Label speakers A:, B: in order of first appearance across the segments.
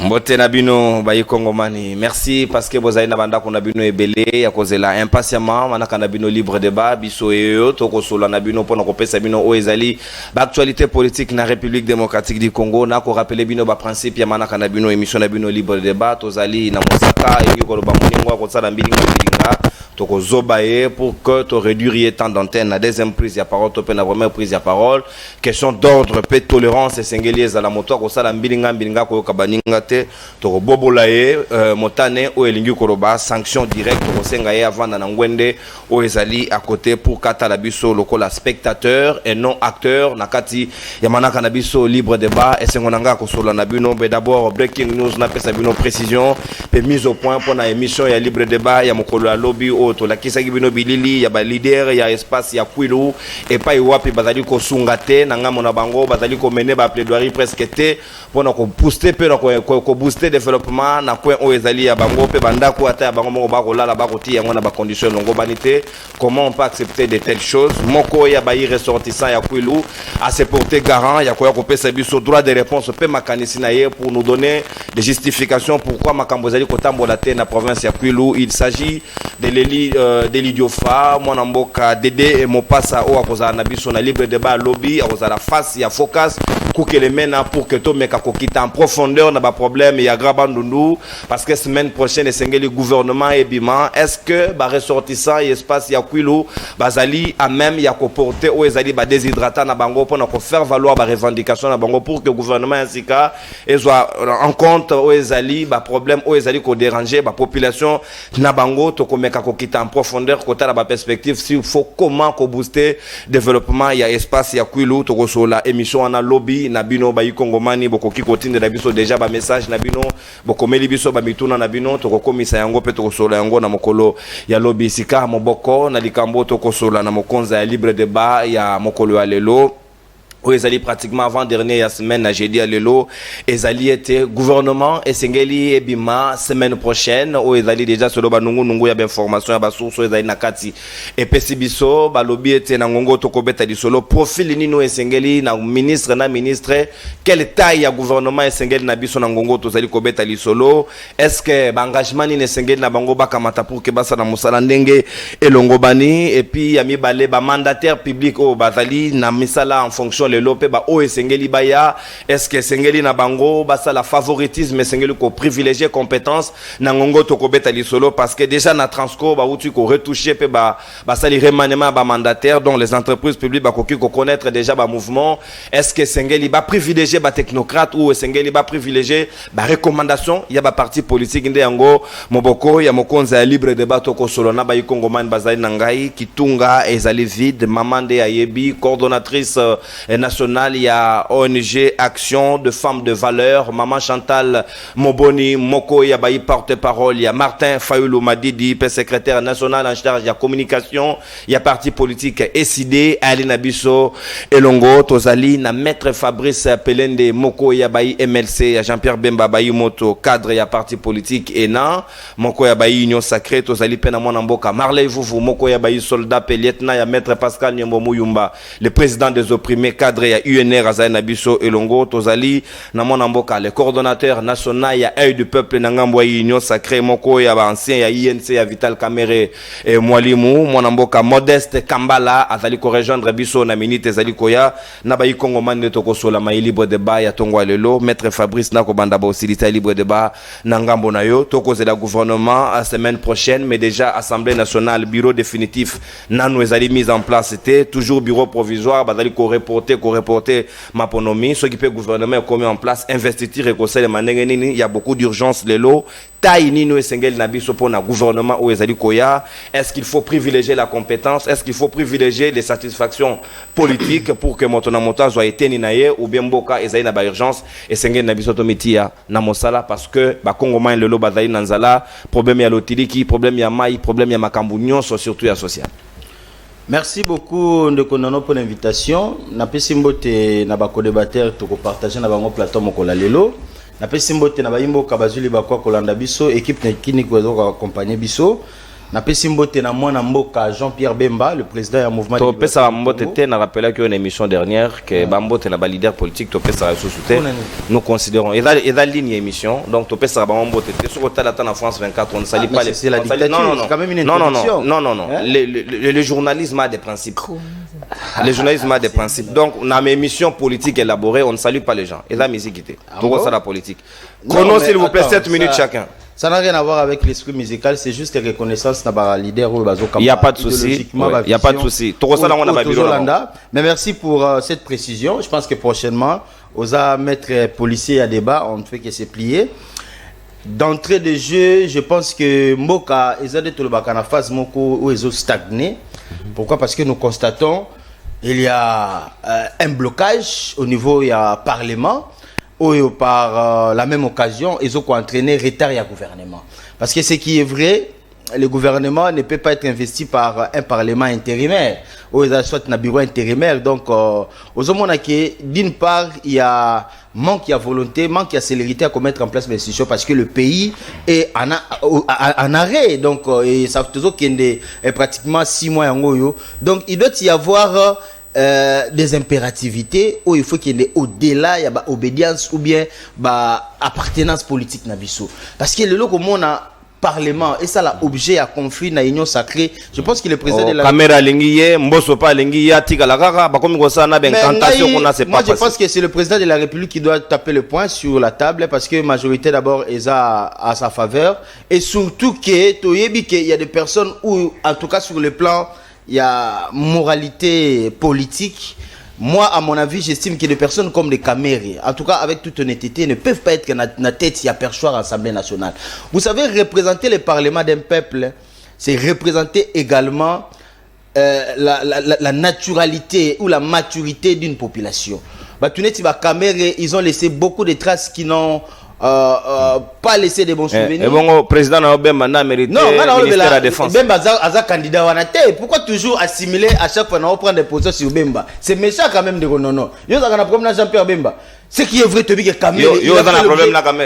A: Mbote na bino bayi Kongomani. Merci parce que vous avez nabanda ko na bino ebele ya kozela impatiemment manaka na bino libre débat biso eyo to ko sola na bino pona ko pesa bino o ezali ba actualité politique na République démocratique du Congo na ko rappeler bino ba principe ya manaka na bino émission na bino libre débat tozali na mosaka et ko ba moningo ko tsala mbilinga toko zobaye pour que to réduire temps d'antenne. La deuxième prise de parole, to la première prise de parole. Question d'ordre, paix, tolérance et singeliers à la moto. Ko sala mbilinga ko kabaninga te to bobolaye motane o elingi koroba sanction directe ko sengaye avant na ngwende o ezali à côté pour kata la biso lokola spectateur et non acteur nakati ya manaka na biso libre débat et sengonanga ko sola na bino. Mais d'abord breaking news na pesa bino précision et mise au point pour na émission ya libre débat ya mokolo lobby to la kisaki bino bilili ya ba leader ya espace ya Kwilu et pas iwapi bazali ko sungate na ngamo na bango bazali ko mener ba plaidoirie presque te pona ko booster pe na ko booster développement na coin o ezali ya bango pe banda ko ata ya bango mo ba ko lala ba ko ti yango na ba condition longo banité. Comment on peut accepter de telles choses? Moko ya ba ressortissant ya Kwilu à se porter garant ya ko pesa biso droit de réponse pe makanisi na ye pour nous donner des justifications pourquoi makambo ezali ko tambola te na province ya Kwilu. Il s'agit de l'idiofa mwana mboka Dede et Mopasa o akoza na biso na libre débat lobby akoza la face ya focus kukele mena pour que to meka kokita en profondeur na ba problème ya grabandundu parce que semaine prochaine esengeli gouvernement et bima est-ce que ba ressortissant et espace ya Kwilu bazali à même ya ko porter o ezali ba déshydratant na bango pour na ko faire valoir ba revendication na bango pour que gouvernement ainsi-ka soit en compte o ezali ba problème o ezali ko déranger ba population na bango to ko meka kokita en profondeur côté la perspective s'il faut comment ko booster développement ya espace ya Kwilu to ko sola émission ana lobby na bino ba Kongomani boko ki kotinde na biso déjà ba message na bino boko meli biso ba mituna na bino to ko komisa yango pe to ko sola yango na mokolo ya lobby sika moboko na likambo to ko sola na mokonza ya libre débat ya mokolo ya lelo. Ezali pratiquement avant dernier la semaine na jeudi à lelo ezali était gouvernement esengeli ebima semaine prochaine o ezali déjà solo banungu ya ba information ya ba source ezali na kati et pesibiso ba lobby était na ngongo to kobeta di solo profil nino esengeli na ministre quelle taille ya gouvernement esengeli na biso na ngongo to zali kobeta li solo est-ce que ba engagement ni esengeli na bango bakamata pour que basa na musala ndenge elongobani et puis ya mibale ba mandataire public o bazali na misala en fonction le lope ba o esengeli baya est-ce que esengeli na bango basa la favoritisme esengeli ko privilégier compétence na ngongo to ko beta li solo parce que déjà na transco ba uti ko retoucher pe ba sali remaniement ba mandataire dont les entreprises publiques ba ko connaître déjà ba mouvement est-ce que esengeli ba privilégier ba technocrate ou esengeli ba privilégier ba recommandation ya ba parti politique nde yango moboko ya mokonza ya libre débat to ko solo na ba Kongomani bazali na ngai kitunga ezali vide mamande ayebi coordonnatrice nationale, il y a ONG Action de Femmes de Valeur, Maman Chantal Moboni, Moko Yabayi porte-parole, il y a Martin Fayoulou Madidi, secrétaire national en charge de la communication, il y a parti politique SID, Alina Bisso, Elongo, Tozali, na maître Fabrice Pelende, Moko Yabayi MLC, il y a Jean-Pierre Bemba Bayi Moto, cadre, il y a parti politique ENA, Moko Yabayi Union Sacrée, Tozali Penamon-Amboka, Marley Vouvou, Moko Yabayi Soldat Lieutenant, il y a maître Pascal Nyombo Mouyumba, le président des opprimés, cadre ya UNR Azaï Nabiso Elongo Tozali na mona mboka le coordonnateur national ya œil du peuple na ngambo ya union sacrée moko ya ancien ya INC ya Vital Kamere et Mwalimu mona mboka Modeste Kambala azali ko rejoindre biso na minute ezali koya na ba Kongomani to ko sola ma libre débat ya tongwa lelo maître Fabrice na ko banda ba faciliter libre débat na ngambo na yo to ko zela gouvernement la semaine prochaine mais déjà assemblée nationale bureau définitif nanu ezali mise en place c'était toujours bureau provisoire bazali ko reporter Maponomi, ce qui peut gouvernement commis en place, investiture et conseil de manengeni, il y a beaucoup d'urgence les lots. Taille ni nous esengel nabiso pour na gouvernement ou ezali koya. Est-ce qu'il faut privilégier la compétence? Est-ce qu'il faut privilégier les satisfactions politiques pour que montonamota soit été ninaye ou bien boka ezali na ba urgence esengel nabiso tomitia na mosala parce que ba Congo le lo bazali nanzala problème ya lotiliki, problème ya mai, problème ya makambunyo surtout ya social.
B: Merci beaucoup de Konano pour l'invitation. Na pesimbote na bako débatteur to ko partager na bango plateau ko la lelo. Na pesimbote na bayimbo kabazuli bakwa kolanda biso équipe technique ko accompagner biso. na pesi mbote na mwana mboka Jean-Pierre Bemba, le président du mouvement
A: to pesa mbote te na rappelé que une émission dernière que bambote na ba leader politique to pesa sous-souté nous considérons et la ligne émission donc to pesa bambote te sur hôtel en France 24 on ne salit pas les
B: c'est la dictature, c'est quand même une introduction.
A: Non. Le journalisme a des principes. Le journalisme a des principes. Donc, dans mes émissions politiques élaborées, on ne salue pas les gens. Et la musique était. Tout ça, la politique. Chrono, s'il vous plaît, 7 minutes chacun.
B: Ça n'a rien à voir avec l'esprit musical, c'est juste reconnaissance de leader.
A: Il n'y a pas de souci. Il n'y a pas de souci.
B: Mais merci pour cette précision. Je pense que prochainement, aux maîtres policiers à débat, on ne fait que se plier. D'entrée de jeu, je pense que Moka et Zade Tolobakana phase Moko ou Ezo stagné. Pourquoi? Parce que nous constatons il y a un blocage au niveau du Parlement ou par la même occasion ils ont entraîné retard au gouvernement. Parce que ce qui est vrai, le gouvernement ne peut pas être investi par un parlement intérimaire ou soit un bureau intérimaire. Donc, d'une part, il y a manque de volonté, manque de célérité à commettre en place les institutions parce que le pays est en arrêt. Donc, ça fait pratiquement 6 mois. Donc, il doit y avoir des impérativités où il faut qu'il y ait au-delà, il y a obédience ou bien appartenance politique. Parce que le lot comme on a Parlement et ça l'objet à conflit na union sacrée. Je pense que le président de la
A: caméra lingiye mboso pa lingiye atika la kaka ba komi ko sana ben tentation qu'on a c'est pas.
B: Moi je pense que c'est le président de la République qui doit taper le point sur la table parce que majorité d'abord est à sa faveur et surtout que toyebi que il y a des personnes où en tout cas sur le plan il y a moralité politique. Moi, à mon avis, j'estime que des personnes comme les Camérés, en tout cas avec toute honnêteté, ne peuvent pas être dans la tête y a perchoir à l'Assemblée nationale. Vous savez, représenter le Parlement d'un peuple, c'est représenter également la naturalité ou la maturité d'une population. Camérés, ils ont laissé beaucoup de traces qui n'ont pas laissé de bons souvenirs.
A: Et bon, président Bemba n'a mérité le ministère de la Défense.
B: Bemba a candidat Wanate. Pourquoi toujours assimiler à chaque fois on prend des positions sur Bemba? C'est méchant quand même de non. Il y a un problème Jean-Pierre Bemba. Ce qui est vrai,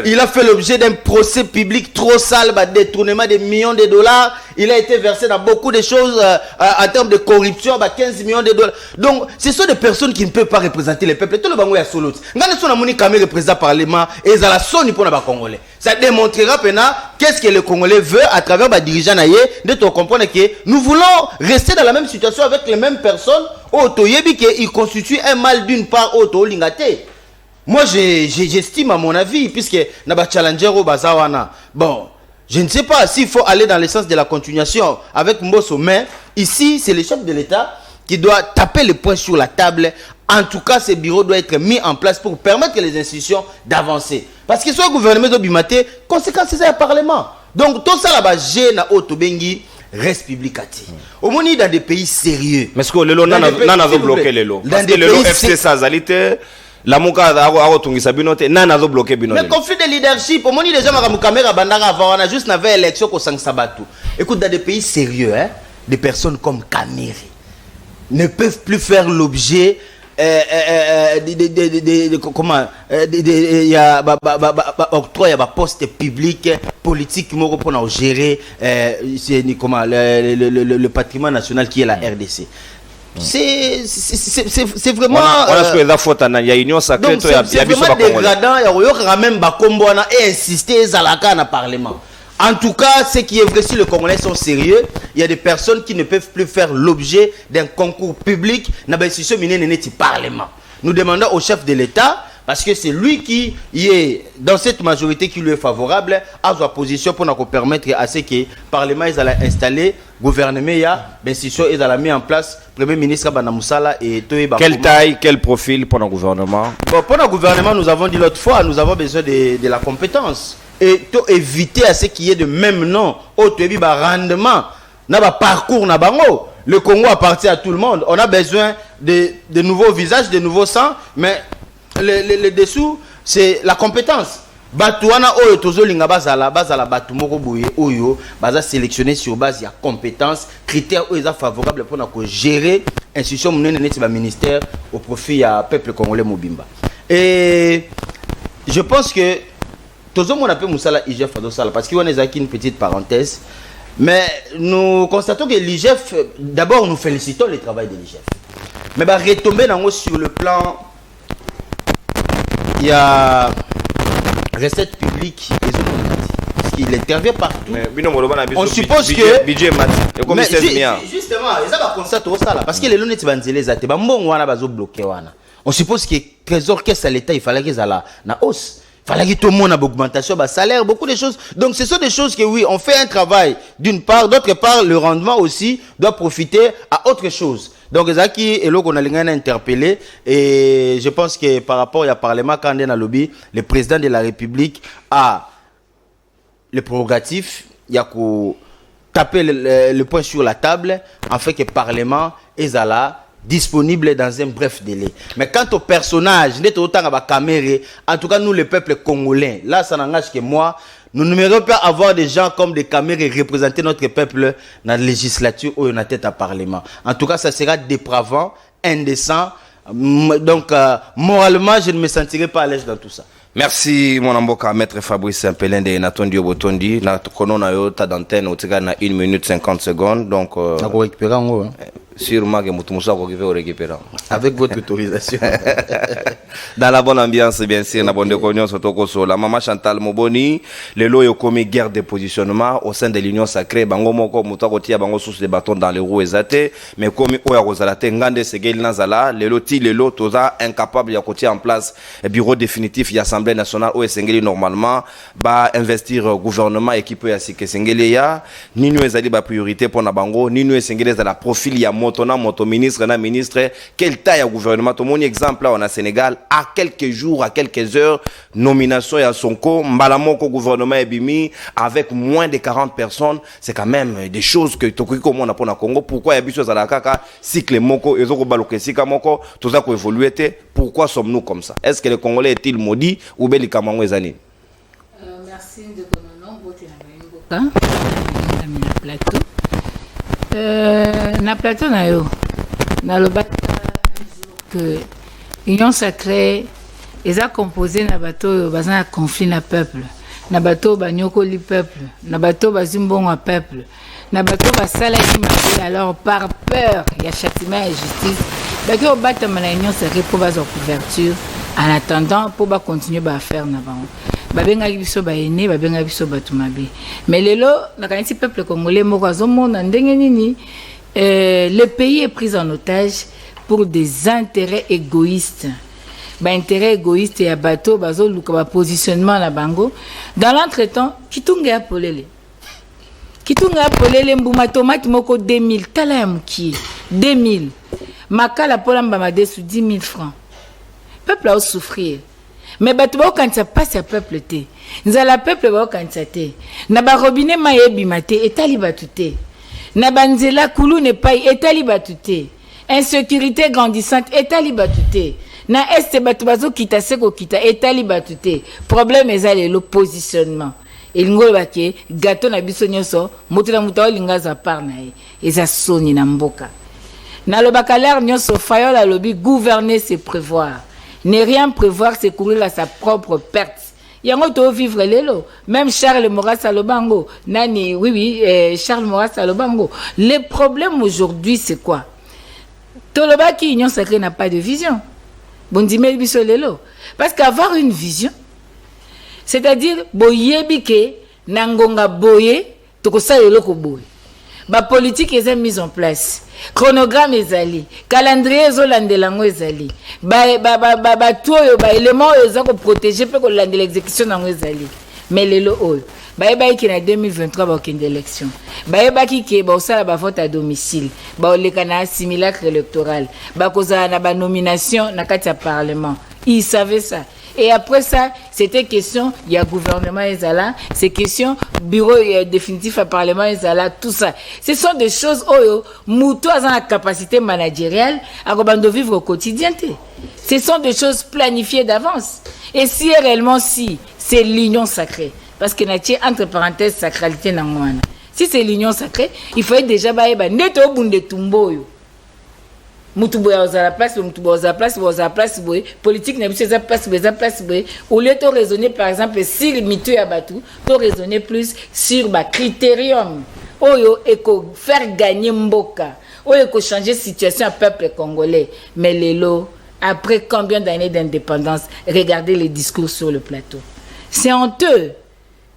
B: il a fait l'objet d'un procès public trop sale, détournement de millions de dollars. Il a été versé dans beaucoup de choses en termes de corruption, 15 millions de dollars. Donc, ce sont des personnes qui ne peuvent pas représenter le peuple. Tout le monde est solo. Quand ils sont à Caméré président Parlement, et ils ont la sonne pour les Congolais. Ça démontrera qu'est-ce que le Congolais veut à travers les dirigeants naïe, de comprendre que nous voulons rester dans la même situation avec les mêmes personnes. Ils constituent un mal d'une part au Lingate. Moi, j'estime à mon avis, puisque Naba Challenger au Bazawana. Bon, je ne sais pas s'il faut aller dans le sens de la continuation avec Mbosso, mais ici, c'est le chef de l'État qui doit taper le poing sur la table. En tout cas, ce bureau doit être mis en place pour permettre les institutions d'avancer. Parce que soit le gouvernement de Bimaté, conséquence, c'est un parlement. Donc, tout ça là-bas, j'ai na Otobengi. Reste publicati. Au moins dans des pays sérieux.
A: Mais est-ce que le lot n'a pas bloqué le lot? Parce que le lot FC Sazalité. La mouka a tungisa binote nana zo bloqué binote.
B: Mais conflit de leadership, au moins les gens ma caméra bandara avant on a juste n'avait élection ko sang sabatu. Écoute, dans des pays sérieux des personnes comme Caméré ne peuvent plus faire l'objet comment il y a octroi il y a poste public politique moko pour gérer c'est comment le patrimoine national qui est la RDC. C'est vraiment
A: c'est
B: vraiment dégradant. Il y a même Bakombona et insister Zalaka dans le Parlement. En tout cas, ce qui est vrai, si les Congolais sont sérieux, il y a des personnes qui ne peuvent plus faire l'objet d'un concours public dans l'institution du Parlement. Nous demandons au chef de l'État, parce que c'est lui qui est dans cette majorité qui lui est favorable, à sa position pour nous permettre à ce que le Parlement est installé, le gouvernement l'institution est mis en place, le Premier ministre Banamoussala et Toye.
A: Quelle taille, quel profil pour le gouvernement?
B: Bon, pour le gouvernement, nous avons dit l'autre fois, nous avons besoin de la compétence. Et pour éviter à ce qu'il y ait de même nom, au rendement, parcours, le Congo appartient à tout le monde. On a besoin de nouveaux visages, de nouveaux sangs, mais le dessous, c'est la compétence. Batouana oyo tozolinga bazala batu moko boye oyo baza sélectionné sur base de compétences, critères oyo favorables pour gérer institution munene neti ba ministère au profit ya peuple congolais mobimba. Et je pense que tozo mon appel Moussala IGF Fado Sala parce qu'on est une petite parenthèse, Mais nous constatons que l'IGF, d'abord nous félicitons le travail de l'IGF. Mais bah, retomber sur le plan, il y a recettes publiques et automatique. Parce qu'il intervient partout. On suppose que...
A: Budget
B: justement, ils ont constaté ça là. Parce que les lunettes banzélés, on suppose que trésor caisse à l'État, il fallait qu'ils aient la hausse. Il fallait que tout le monde ait une augmentation, bah, salaire, beaucoup de choses. Donc, ce sont des choses que oui, on fait un travail d'une part, d'autre part, le rendement aussi doit profiter à autre chose. Donc, Zaki et là qu'on a interpellé, et je pense que par rapport au Parlement, quand on est dans le lobby, le président de la République a le prérogatif, il y a qu'à taper le point sur la table, en fait que le Parlement est là, disponible dans un bref délai. Mais quant au personnage, en tout cas nous le peuple congolais, là ça n'engage que moi, nous n'aimerions pas avoir des gens comme des caméras représenter notre peuple dans la législature ou dans la tête à parlement. En tout cas ça sera dépravant, indécent, donc moralement je ne me sentirai pas à l'aise dans tout ça.
A: Merci mon amboka maître Fabrice Mpelende na tondi obotondi na kono na yo ta d'antenne otika na 1 minute 50 secondes donc
B: na ko récupérer ngo
A: sûrement que mutumoussa ko récupérer
B: avec votre autorisation
A: dans la bonne ambiance bien sûr na bonde konyo sotoko so la maman Chantal Moboni le lo yo komi guerre de positionnement au sein de l'union sacrée bango moko mutako tia bango sous des bâtons dans les roues ezate mais komi oya kozalate ngande segel nazala le lo toza incapable ya kotia en place un bureau définitif ya Assemblée nationale ou esengeli normalement ba investir gouvernement équipe ya sike sengeli ya nino ezali ba priorité pour na bango nino esengeli za la profil ya moto ministre na ministre quel taille ya gouvernement to mon exemple là on a Sénégal à quelques jours à quelques heures nomination ya Sonko mbalamoko gouvernement ebimi avec moins de 40 personnes c'est quand même des choses que to ko mona pona Congo pourquoi ya biso za la kaka cycle moko ezoko baloke sika moko toza ko évoluer te pourquoi sommes-nous comme ça est-ce que les Congolais est-il maudit ou beli kamango ezani
C: merci de konono bote na mboka na plateau na plateau na yo na le que union sacrée eza composé na bateau bazana na conflit na peuple na bateau banyokoli peuple na bateau bazimbongo peuple na bateau basalaki mabe alors par peur ya châtiment et justice baki obatama na union sacrée pour baza couverture en attendant pour ba continuer ba faire na bango babengaki biso baene babengaki biso bato mabe mais lelo nakanisi peuple congolais moko azomona ndenge nini le pays est pris en otage pour des intérêts égoïstes intérêts égoïstes ya bato bazoluka ba positionnement na bango dans l'entretemps kitunga polele mbuma tomate moko 2000 tala ya mukie 2000 makala polamba madesu 10 000 francs peuple a souffrir mais bato baokanisa pasi ya peuple te nzala peuple baokanisa te na barobine mai ebima te etali bato te na banzela kulu nepai etali bato te insécurité grandissante etali bato te na este bato bazokita se kokita etali bato te problème eza lelo positionnement elingo bake gâteau na biso nyonso moto na moto olinga za part na ye eza soni na mboka na lobaka l'air nyonso fayola lobi gouverner c'est prévoir. Ne rien prévoir, c'est courir à sa propre perte. Yango to vivre lelo. Même Charles Maurras Salobango. Nani, oui, Charles Maurras Salobango. Le problème aujourd'hui, c'est quoi? Toloba qui union sacrée n'a pas de vision. Bon, dis-moi biso lelo. Parce qu'avoir une vision, c'est-à-dire, boyebike, nangonga boye, tokosa yeloko boye. Ba politique est mise en place. Chronogramme ezali, calendrier ezolandelango ezali. Ba toyo ba élément ezako protéger pe ko landela l'exécution nango ezali. Mais lelo oyo, ba ki na 2023 ba okende élection. Ba ki ke ba osala ba vote à domicile, ba oleka na simulacre électoral, ba kozala na ba nomination na kati ya parlement. Ils savaient ça. Et après ça, c'était question, il y a gouvernement Ezala, c'est question, bureau définitif à parlement Ezala, tout ça. Ce sont des choses où Moutou a la capacité managériale à vivre au quotidien. Ce sont des choses planifiées d'avance. Et si réellement, si c'est l'union sacrée, parce que natie entre parenthèses sacralité dans moi. Si c'est l'union sacrée, il faut être déjà neto bunde tumbo. Mutuboya à la place, politique n'a pas place, au lieu de raisonner par exemple sur mitu à Batou, de raisonner plus sur critérium oyo eko faire gagner mboka, oyo eko changer situation à peuple congolais. Mais lelo, après combien d'années d'indépendance, regardez les discours sur le plateau. C'est honteux.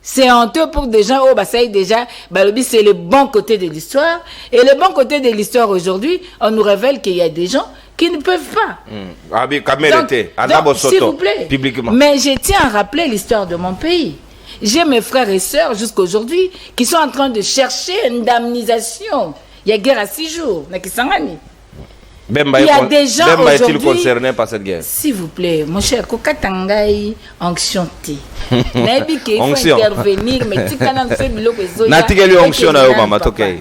C: C'est honteux pour des gens, oh, bah, ça y est déjà, bah, c'est le bon côté de l'histoire. Et le bon côté de l'histoire aujourd'hui, on nous révèle qu'il y a des gens qui ne peuvent pas.
A: Donc,
C: s'il vous plaît.
A: Publiquement.
C: Mais je tiens à rappeler l'histoire de mon pays. J'ai mes frères et sœurs jusqu'aujourd'hui qui sont en train de chercher une indemnisation. Il y a guerre à 6 jours. Il y a des gens
A: aujourd'hui...
C: est-il
A: concerné par cette guerre?
C: S'il vous plaît, mon cher, Kokatangai, onction T. Nabi qu'il faut intervenir, mais tu cannes fait biloko zoya.
A: Natigeli onction na yo mama tokei.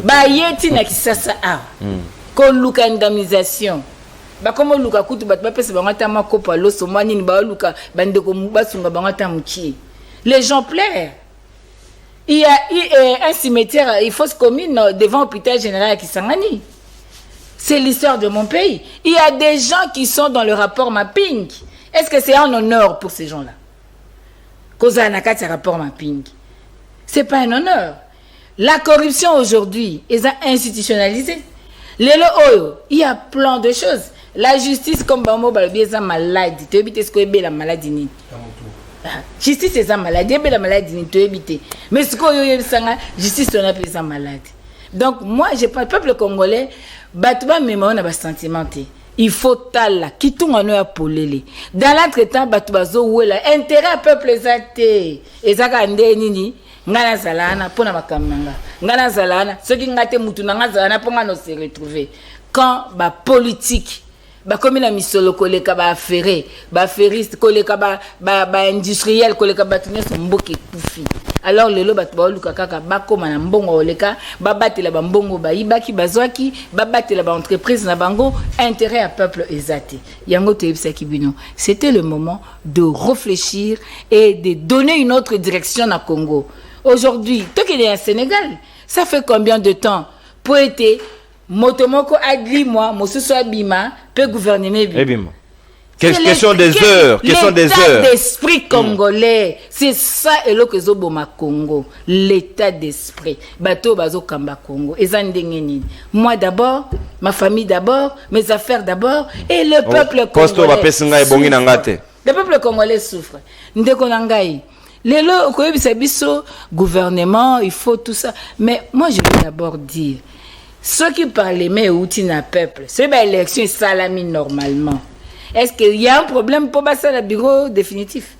C: Ba yeti na kisasa a. Ko luka indemnisation. Ba komo luka kutu bat ba pesa bangata makopa loso mani ni ba luka bande ko basunga bangata muki. Les gens pleurent. Il y a un cimetière, il faut se commune devant l'hôpital général à Kisangani. C'est l'histoire de mon pays. Il y a des gens qui sont dans le rapport mapping. Est-ce que c'est un honneur pour ces gens-là? Koza Nakati rapport mapping. C'est pas un honneur. La corruption aujourd'hui est institutionnalisée. Il y a plein de choses. La justice, comme Bamo Balobi, est maladie. Tu évites ce que est la maladie. Justice est une maladie. Elle est la maladie. Tu évites. Mais ce que est justice, on appelle ça maladie. Donc, moi, je pas le peuple congolais. Batouba mema on a sentimenté. Il faut tala qui tout en a polélé. Dans l'entretemps batouba zo wela intérêt peuple zate. Ezaka ndenini ngana zalana pona makamanga. Ngana zalana ceux qui ngate mutu ngana zalana pour ngano se retrouver. Quand ba politique ba comme la misolo koleka ba affaire, ba affairiste koleka ba industriel koleka ba tunya somboke kufi. Alors lelo batba luka kaka bakoma na mbongo oleka babatela ba mbongo ba ibaki bazwaki babatela ba entreprise na bango intérêt à peuple ezate yango toyebisa kibino. C'était le moment de réfléchir et de donner une autre direction na Congo. Aujourd'hui, toi qui es au Sénégal, ça fait combien de temps pour être motomoko adli moi mosusu abima peut gouverner bima.
A: Question des heures, question des heures.
C: L'état d'esprit congolais, c'est ça et le que zoboma Congo, l'état d'esprit. Bato bazo kamba Congo. Moi d'abord, ma famille d'abord, mes affaires d'abord et le peuple congolais. Le peuple congolais souffre. Ndeko nangai. Lelo koyebisa biso gouvernement, il faut tout ça. Mais moi je veux d'abord dire ceux qui parlent mais outil na peuple, c'est ba élection salami normalement. Est-ce qu'il y a un problème pour passer le bureau définitif?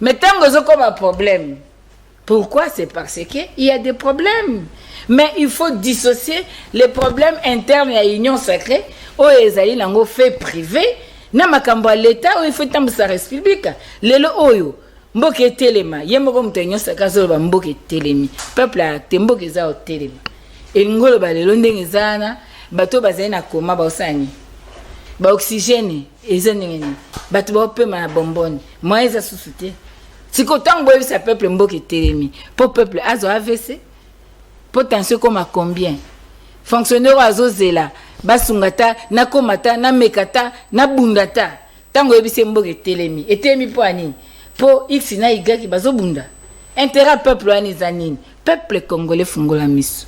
C: Mais tant que vous avez un problème, pourquoi? C'est parce qu'il y a des problèmes. Mais il faut dissocier les problèmes internes à l'union sacrée, où les alliés l'ont fait privé, n'a pas qu'à l'État, où il faut tant sa république. Les loyaux, mboke telema, yemoko mtenyo sakazo ba mboke telemi. Peuple a temboke za o telema. Et ngolo ba le ndenge zana, bato bazali na koma ba osani. Ba oxygène ezanengeni bato ba pe ma bonbonne moi eza susute siko tango boye sa peuple mboke telemi pour peuple azo AVC potentiel comme à combien fonctionnaire azo zela basungata na komata na mekata na bundata tango yebise mboke telemi etemi po ani po x na y ki bazo bunda intérêt peuple ani zanini peuple congolais fungola miso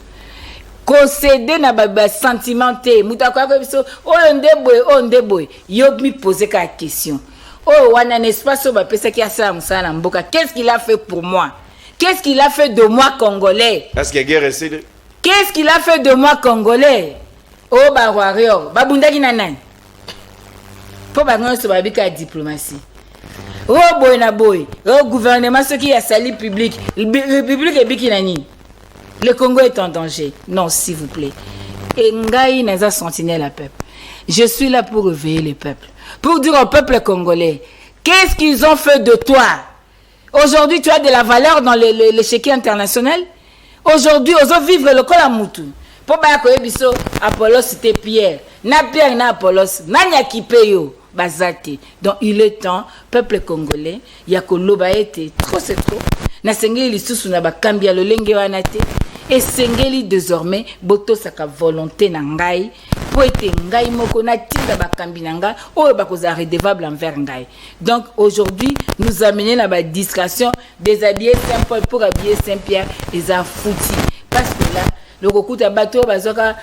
C: concéder na ba sentimenté mutaka ko biso o ndeboy yo mi poser ka question wana n'est-ce pas so ba pesa ki asa musala mboka qu'est-ce qu'il a fait pour moi? Qu'est-ce qu'il a fait de moi congolais?
A: Est-ce que guerre essaie?
C: Qu'est-ce qu'il a fait de moi congolais? Ba warrior ba bundaki na nani po ba ngoso ba bika diplomatie boy na boy gouvernement ce qui a sali public république et biki nani. Le Congo est en danger. Non, s'il vous plaît. Et Ngaï n'est pas sentinelle à peuple. Je suis là pour réveiller le peuple. Pour dire au peuple congolais, qu'est-ce qu'ils ont fait de toi? Aujourd'hui, tu as de la valeur dans l'échiquier international. Aujourd'hui, on veut vivre le col à Moutou. Pour que biso Apollos c'était Pierre. Na Pierre na Apollos. Na nyakipeyo bazate. Donc il est temps, peuple congolais, yakoloba été trop c'est trop. Na sengeli lisusu na bakambia lolenge wana te. Et sengeli désormais boto saka volonté na ngai po ete ngai moko na tinda bakambi na ngai oyo bakoza redevable envers ngai. Donc aujourd'hui nous amener la discrétion déshabiller Saint-Paul pour habiller Saint-Pierre et ça fouti parce le kokuta bato bazwaka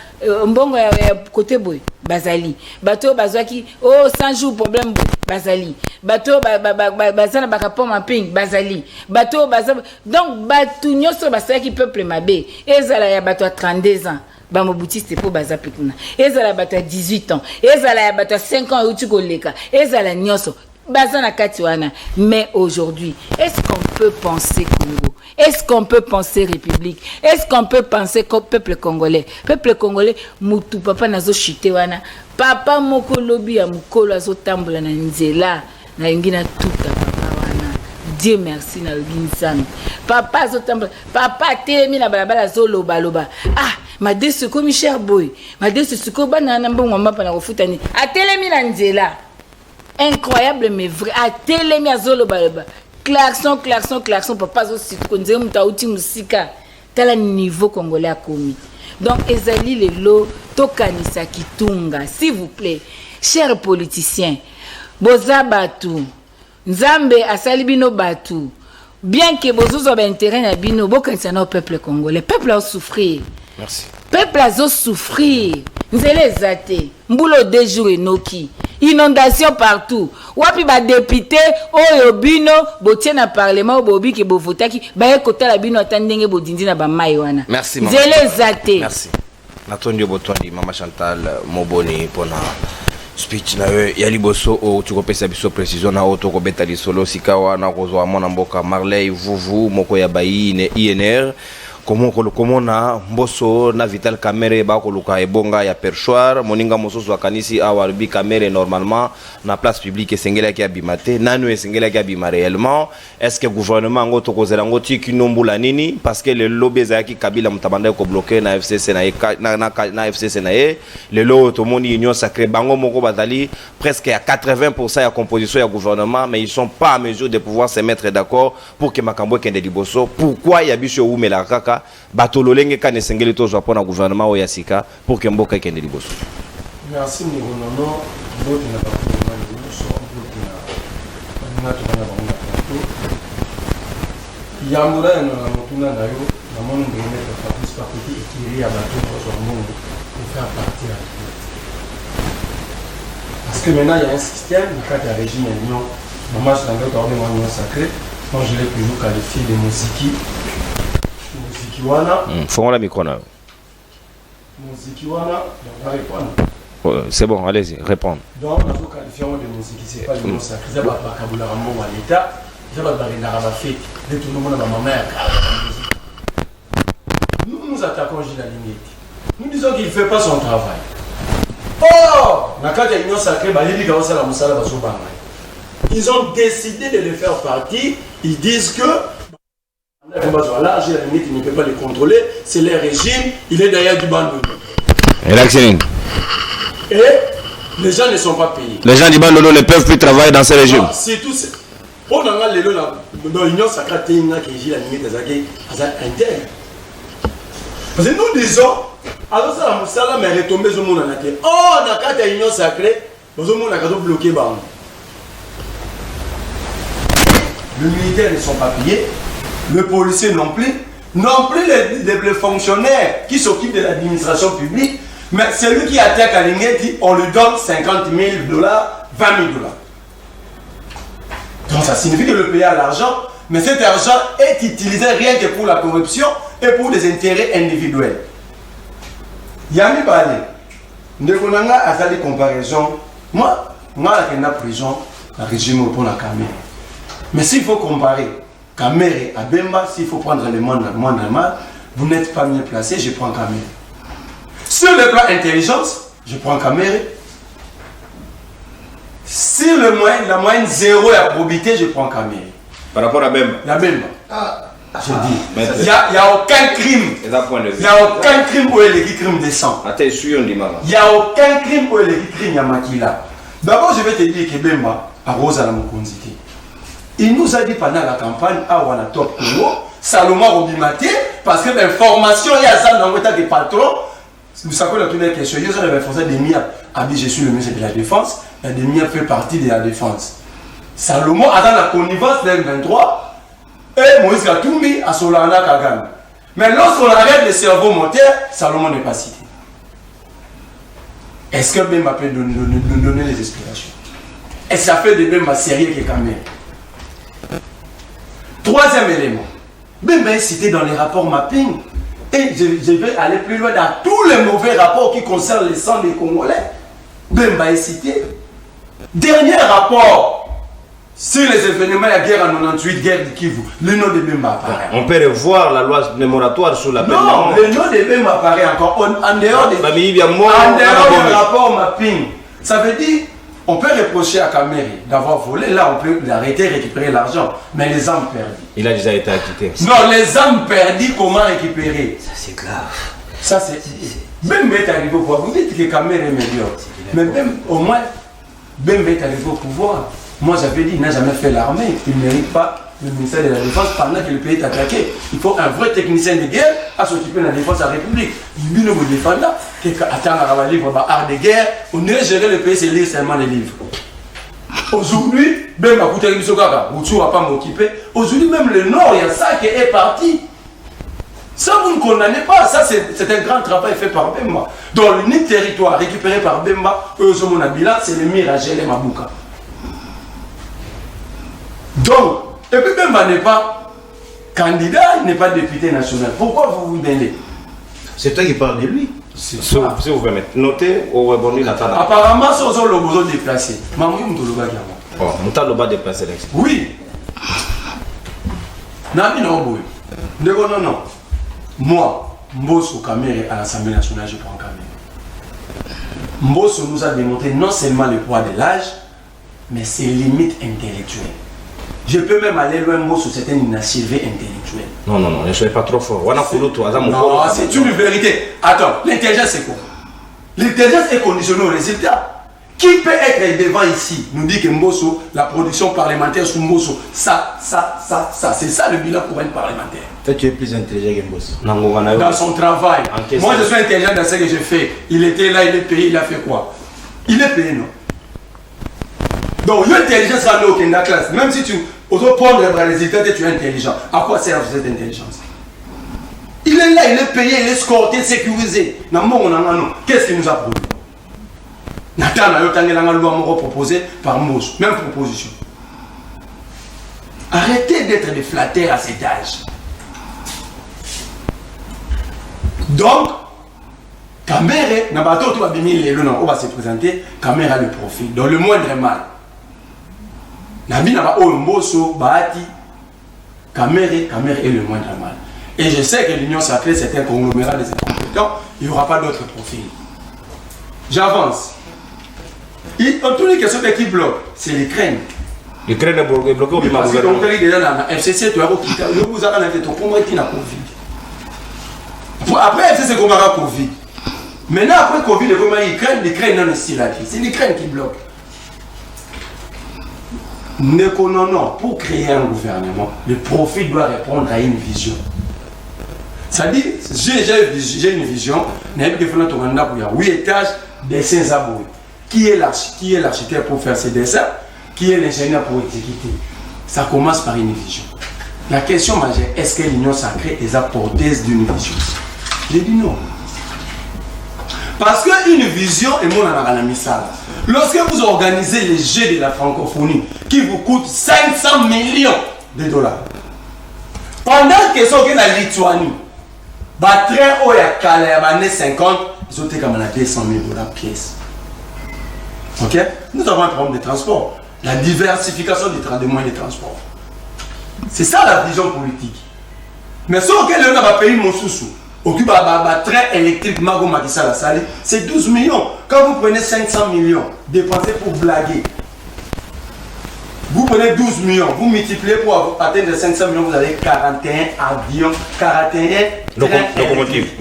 C: mbongo ya côté boy bazali bato bazwaki 100 jours problème boy bazali bato bazana bakapo mapping bazali bato donc bato nyonso basalaki peuple mabe ezala ya bato à 32 ans bamoboutiste po baza pikuna ezala bato à 18 ans ezala ya bato à 5 ans uti koleka ezala nyonso bazana kati wana. Mais aujourd'hui, est-ce qu'on peut penser Congo? Est-ce qu'on peut penser République? Est-ce qu'on peut penser peuple congolais? Peuple congolais, mutu papa nazo chite wana. Papa moko lobi ya mukolo azo tambola na nzela na ngina tuta papa wana. Dieu merci na nzambe. Papa azo tambola. Papa telemi na balabala zo loba loba. Ah, ma desu komi cher boy. Ma desu suko bana na mbongo mapa na kofuta ni. Atelemi na nzela. Incroyable mais vrai. A telemi azolo balaba. Klaxon, klaxon, klaxon. Papa zo siko nze mutauti musika. Tala niveau congolais a commis. Donc ezali lelo tokanisa kitunga. S'il vous plaît, chers politiciens, boza batu. Nzambe asali bino batu. Bien que bozozo ba intérêt na bino, bokanisa na peuple congolais. Peuple a souffrir.
A: Merci.
C: Peuple a souffrir. Nzele zate. Mbulo 2 jours enoki. Inondation partout. Wapi ba député oyo bino botie na parlement bobi ke bovotaki ba ekota la bino atandenge bodindi na ba mai wana.
A: Merci maman.
C: Nzele zate.
A: Merci. Natondi botondi mama Chantal Moboni pona speech na ya liboso o tukopesa biso précision na auto ko beta li solo sikawa na kozwa mona mboka Marley Vuvu moko ya bayi ne INR. Comment na mboso na Vital Kamere ba koluka ebonga ya perchoir moninga mososo akanisi awarbi Kamere normalement na place publique esengela ki abimate nanu esengela ki abima réellement. Est-ce que gouvernement ngoto kozela ngoti kinombula nini parce que le lobby za ki Kabila mutabanda ko bloquer na FCC na FCC na e le lot to moni union sacrée bango moko bazali presque à 80% ya composition ya gouvernement mais ils sont pas en mesure de pouvoir se mettre d'accord pour que makambo kende liboso. Pourquoi ya biso umela kaka batololenge ka nesengeli to Japon na gouvernement o yasika pour que mboka kende liboso.
D: Merci Nigonono, bote na bakuma nyuso bote na ngatu bana bango plateau. Yamura na mutuna na yo na monu ngene to Fabrice Pakoti ekiri ya bato ko mungu pour faire partie. Parce que maintenant il y a un système dans le régime union. Maman je l'avais ordonné moi union sacrée. Moi je l'ai plutôt qualifié de musiki.
A: Fongola micro na. C'est bon, allez-y, répondre.
D: Donc, on a qualifié de musique, c'est pas le sacré, c'est pas Kabula Rambo à l'État, c'est pas Barina fait, de tout le monde à ma mère. Nous attaquons Gilles Limite. Nous disons qu'il ne fait pas son travail. Or, ils ont décidé de le faire partie, ils disent que là, j'ai la limite, il ne peut pas les contrôler. C'est le régime, il est derrière du bandolo. Et les gens ne sont pas payés.
A: Les gens du bandolo ne peuvent plus travailler dans ce régime.
D: C'est tout. On a dans l'union sacrée qui j'ai la limite interne. Parce que nous disons, alors ça, la moussala, mais retomber sur mon anaté. Oh, on a qu'à l'union sacrée, nous avons bloqué. Les militaires ne sont pas payés. Les policiers non plus les fonctionnaires qui s'occupent de l'administration publique, mais celui qui attaque à l'Ingé dit on lui donne 50 000 $, 20 000 $. Donc ça signifie que le pays a l'argent, mais cet argent est utilisé rien que pour la corruption et pour des intérêts individuels. Yami Bale, Ndekonanga a fait des comparaisons. Moi, je suis en prison, le régime pour la Kamere. Mais s'il faut comparer, Kamere à Bemba, s'il faut prendre le monde normal, vous n'êtes pas mieux placé, je prends Kamere. Sur le plan intelligence, je prends Kamere. Sur la moyenne zéro et à probité, je prends Kamere.
A: Par rapport à Bemba.
D: La Bemba. Je dis, il n'y a aucun crime. Il n'y a aucun crime où il y a des crimes de sang. Il n'y a aucun crime où il y a des crimes de Makila. D'abord, je vais te dire que Bemba a Rose à la Mokonzité. Il nous a dit pendant la campagne, ah, on a top Congo, Salomon Robimaté, parce que l'information, il y a ça dans le des patrons. Vous savez, la toute question, il y a des Français, des miens, a dit je suis le ministre de la Défense, et des miens fait partie de la Défense. Salomon a dans la connivence d'un 23, et Moïse Gatoumi a Solana Kagame. Mais lorsqu'on arrête le cerveau moteur, Salomon n'est pas cité. Est-ce que Bemba peut nous donner les explications? Est-ce que ça fait de Bemba sérieux que Kamere? Troisième élément, Bemba est cité dans les rapports mapping. Et je vais aller plus loin dans tous les mauvais rapports qui concernent le sang des Congolais. Bemba est cité. Dernier rapport sur les événements de la guerre en 98, guerre de Kivu, le nom de Bemba apparaît.
A: On peut revoir la loi moratoire sur la peine.
D: Non, le nom de Bemba apparaît encore en dehors du rapport mapping. Ça veut dire, on peut reprocher à Kamere d'avoir volé, là on peut l'arrêter, récupérer l'argent, mais les âmes perdues.
A: Il a déjà été acquitté.
D: Non, les âmes perdues, comment récupérer?
B: Ça c'est grave.
D: Ça c'est... Bemba est arrivé au pouvoir. Vous dites que Kamere est meilleur. Mais même au moins, Bemba est arrivé au pouvoir. Moi j'avais dit, il n'a jamais fait l'armée. Il ne mérite pas le ministère de la Défense pendant que le pays est attaqué. Il faut un vrai technicien de guerre à s'occuper de la défense de la République. Il nous défendre, attendre à livre art de guerre. On irait gérer le pays, c'est lire seulement les livres. Aujourd'hui, Bemba Kouteri Bisogara, Moutou va pas m'occuper. Aujourd'hui, même le Nord, il y a ça qui est parti. Ça, vous ne condamnez pas. Ça, c'est un grand travail fait par Bemba. Dans l'unique territoire récupéré par Bemba, c'est le Mirage et Mabouka. Donc, et puis Bemba n'est pas candidat, il n'est pas député national. Pourquoi vous vous mêlez?
B: C'est toi qui parles de lui.
A: Si vous pouvez mettre noter ou rebondir la table.
D: Apparemment, c'est le besoin de déplacer. Mamoui Moutoloba Gama.
A: Oh, Moutaloba déplacé l'ex.
D: Oui. Nabi non, non. Moi, Mbosso Kamere à l'Assemblée nationale, je prends Kamere. Mbosso nous a démontré non seulement le poids de l'âge, mais ses limites intellectuelles. Je peux même aller loin, Mbosso, c'est un inachevé intellectuel.
A: Non, ne soyez pas trop fort.
D: Non, c'est une vérité. Attends, l'intelligence c'est quoi? L'intelligence est conditionnée au résultat. Qui peut être devant ici, nous dit que Mbosso, la production parlementaire sous Mbosso, ça, c'est ça le bilan pour un parlementaire.
B: Toi, tu es plus intelligent que Mbosso.
D: Dans son travail. Moi, je suis intelligent dans ce que j'ai fait. Il était là, il est payé, il a fait quoi? Il est payé, non? Donc, l'intelligence va aller au Kenda classe. Même si tu oses prendre les résultats et tu es intelligent, à quoi sert cette intelligence? Il est là, il est payé, il est escorté, sécurisé. Qu'est-ce qu'il nous a produit? Nathan a loi proposée par Mbosso. Même proposition. Arrêtez d'être des flatteurs à cet âge. Donc, Kamere, on va se présenter, Kamere a le profil, dans le moindre mal. Nabi n'a pas Mbosso, Bahati, Kamere est le moindre mal. Et je sais que l'Union sacrée, c'est un conglomérat des incompétents, il n'y aura pas d'autres profils. J'avance. En toutes les questions qui bloquent, c'est l'Ukraine.
A: L'Ukraine est bloquée au Bima gouvernement.
D: Parce que déjà dans la FCC, tu as quitté, vous avez invité ton comment est-il la Covid. Après FCC, comment la Covid. Maintenant, après Covid, l'Ukraine non est là. C'est l'Ukraine qui bloque. Non, pour créer un gouvernement, le profit doit répondre à une vision. C'est-à-dire, j'ai une vision, il y a 8 étages, dessins aboués. Qui est l'architecte pour faire ces dessins? Qui est l'ingénieur pour exécuter? Ça commence par une vision. La question majeure, est-ce que l'Union sacrée est la porteuse d'une vision? J'ai dit non. Parce qu'une vision est mon anamisal. Lorsque vous organisez les Jeux de la francophonie qui vous coûtent 500 millions de dollars, pendant que sont la Lituanie, train au années 50, ils ont été comme à 200 000 dollars pièce. Ok? Nous avons un problème de transport. La diversification des moyens de transport. C'est ça la vision politique. Mais ce que l'on a payé mon sous-sous, occupe un train électrique Mago Makissa la Sali, c'est 12 millions. Quand vous prenez 500 millions dépensés pour blaguer, vous prenez 12 millions, vous multipliez pour atteindre 500 millions, vous avez 41 avions, 41
A: locomotives.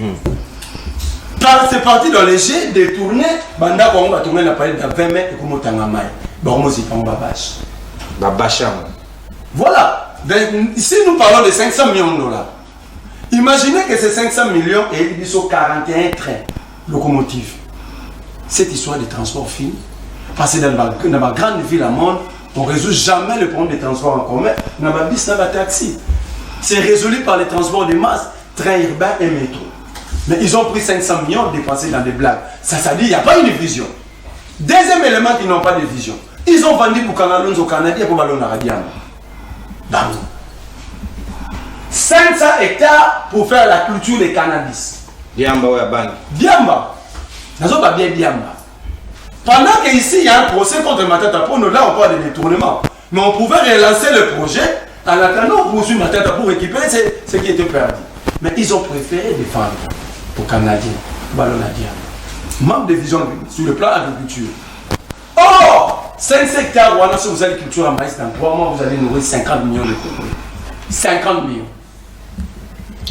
D: C'est parti dans les jets détournés. Banda on va tourner la palette dans 20 mètres et comme au Tangamay. Bon, moi, c'est pas un babache. Voilà. Ici, nous parlons de 500 millions de dollars. Imaginez que ces 500 millions et ils sont 41 trains locomotives. Cette histoire de transport fini. Parce que dans ma grande ville à monde, on ne résout jamais le problème des transports en commun. Dans ma bis, dans ma taxi. C'est résolu par les transports de masse. train urbain et métro. Mais ils ont pris 500 millions dépensés dans des blagues. Ça dit, il n'y a pas une vision. Deuxième élément, ils n'ont pas de vision. Ils ont vendu pour Canalons au Canada et pour Ballon Aradian. 500 hectares pour faire la culture des cannabis.
A: Diamba ou Yabang.
D: Diamba. Nous avons bien Diamba. Pendant qu'ici, il y a un procès contre Matata Pono, là on parle de détournement. Mais on pouvait relancer le projet en attendant pour poursuivre Matata pour récupérer ce qui était perdu. Mais ils ont préféré défendre pour Canadien, Ballonadien. Manque de vision sur le plan agriculture. Or, 5 hectares, si vous avez culture en maïs, dans 3 mois, vous allez nourrir 50 millions de Congolais. 50 millions.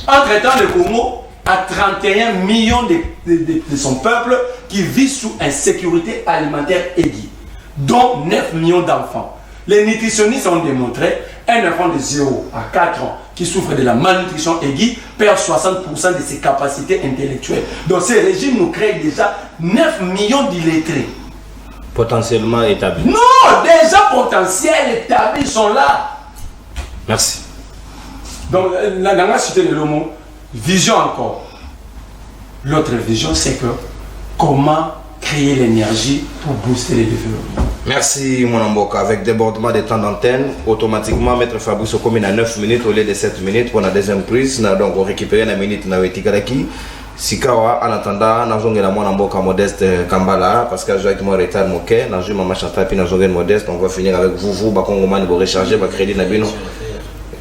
D: Entre-temps, le Congo a 31 millions de son peuple qui vit sous insécurité alimentaire aiguë, dont 9 millions d'enfants. Les nutritionnistes ont démontré un enfant de 0 à 4 ans qui souffre de la malnutrition aiguë perd 60% de ses capacités intellectuelles. Donc ce régime nous crée déjà 9 millions d'illettrés.
A: Potentiellement établis.
D: Non, déjà potentiels établis sont là.
A: Merci.
D: Donc, dans la cité de l'homo, vision encore. L'autre vision, c'est que comment créer l'énergie pour booster les développements.
A: Merci mon Amboka. Avec débordement des temps d'antenne, automatiquement Maître Fabrice commune à 9 minutes au lieu de 7 minutes pour la deuxième prise. Donc on récupère une minute na Wetikaraki. Sikawa en attendant, nous avons la mon Amboka modeste Kambala parce que j'ai avec moi retard moqué. Nous avons maman Chantal puis nous avons modeste. On va finir avec vous, Bakongomani pour recharger, va crédit Nabino.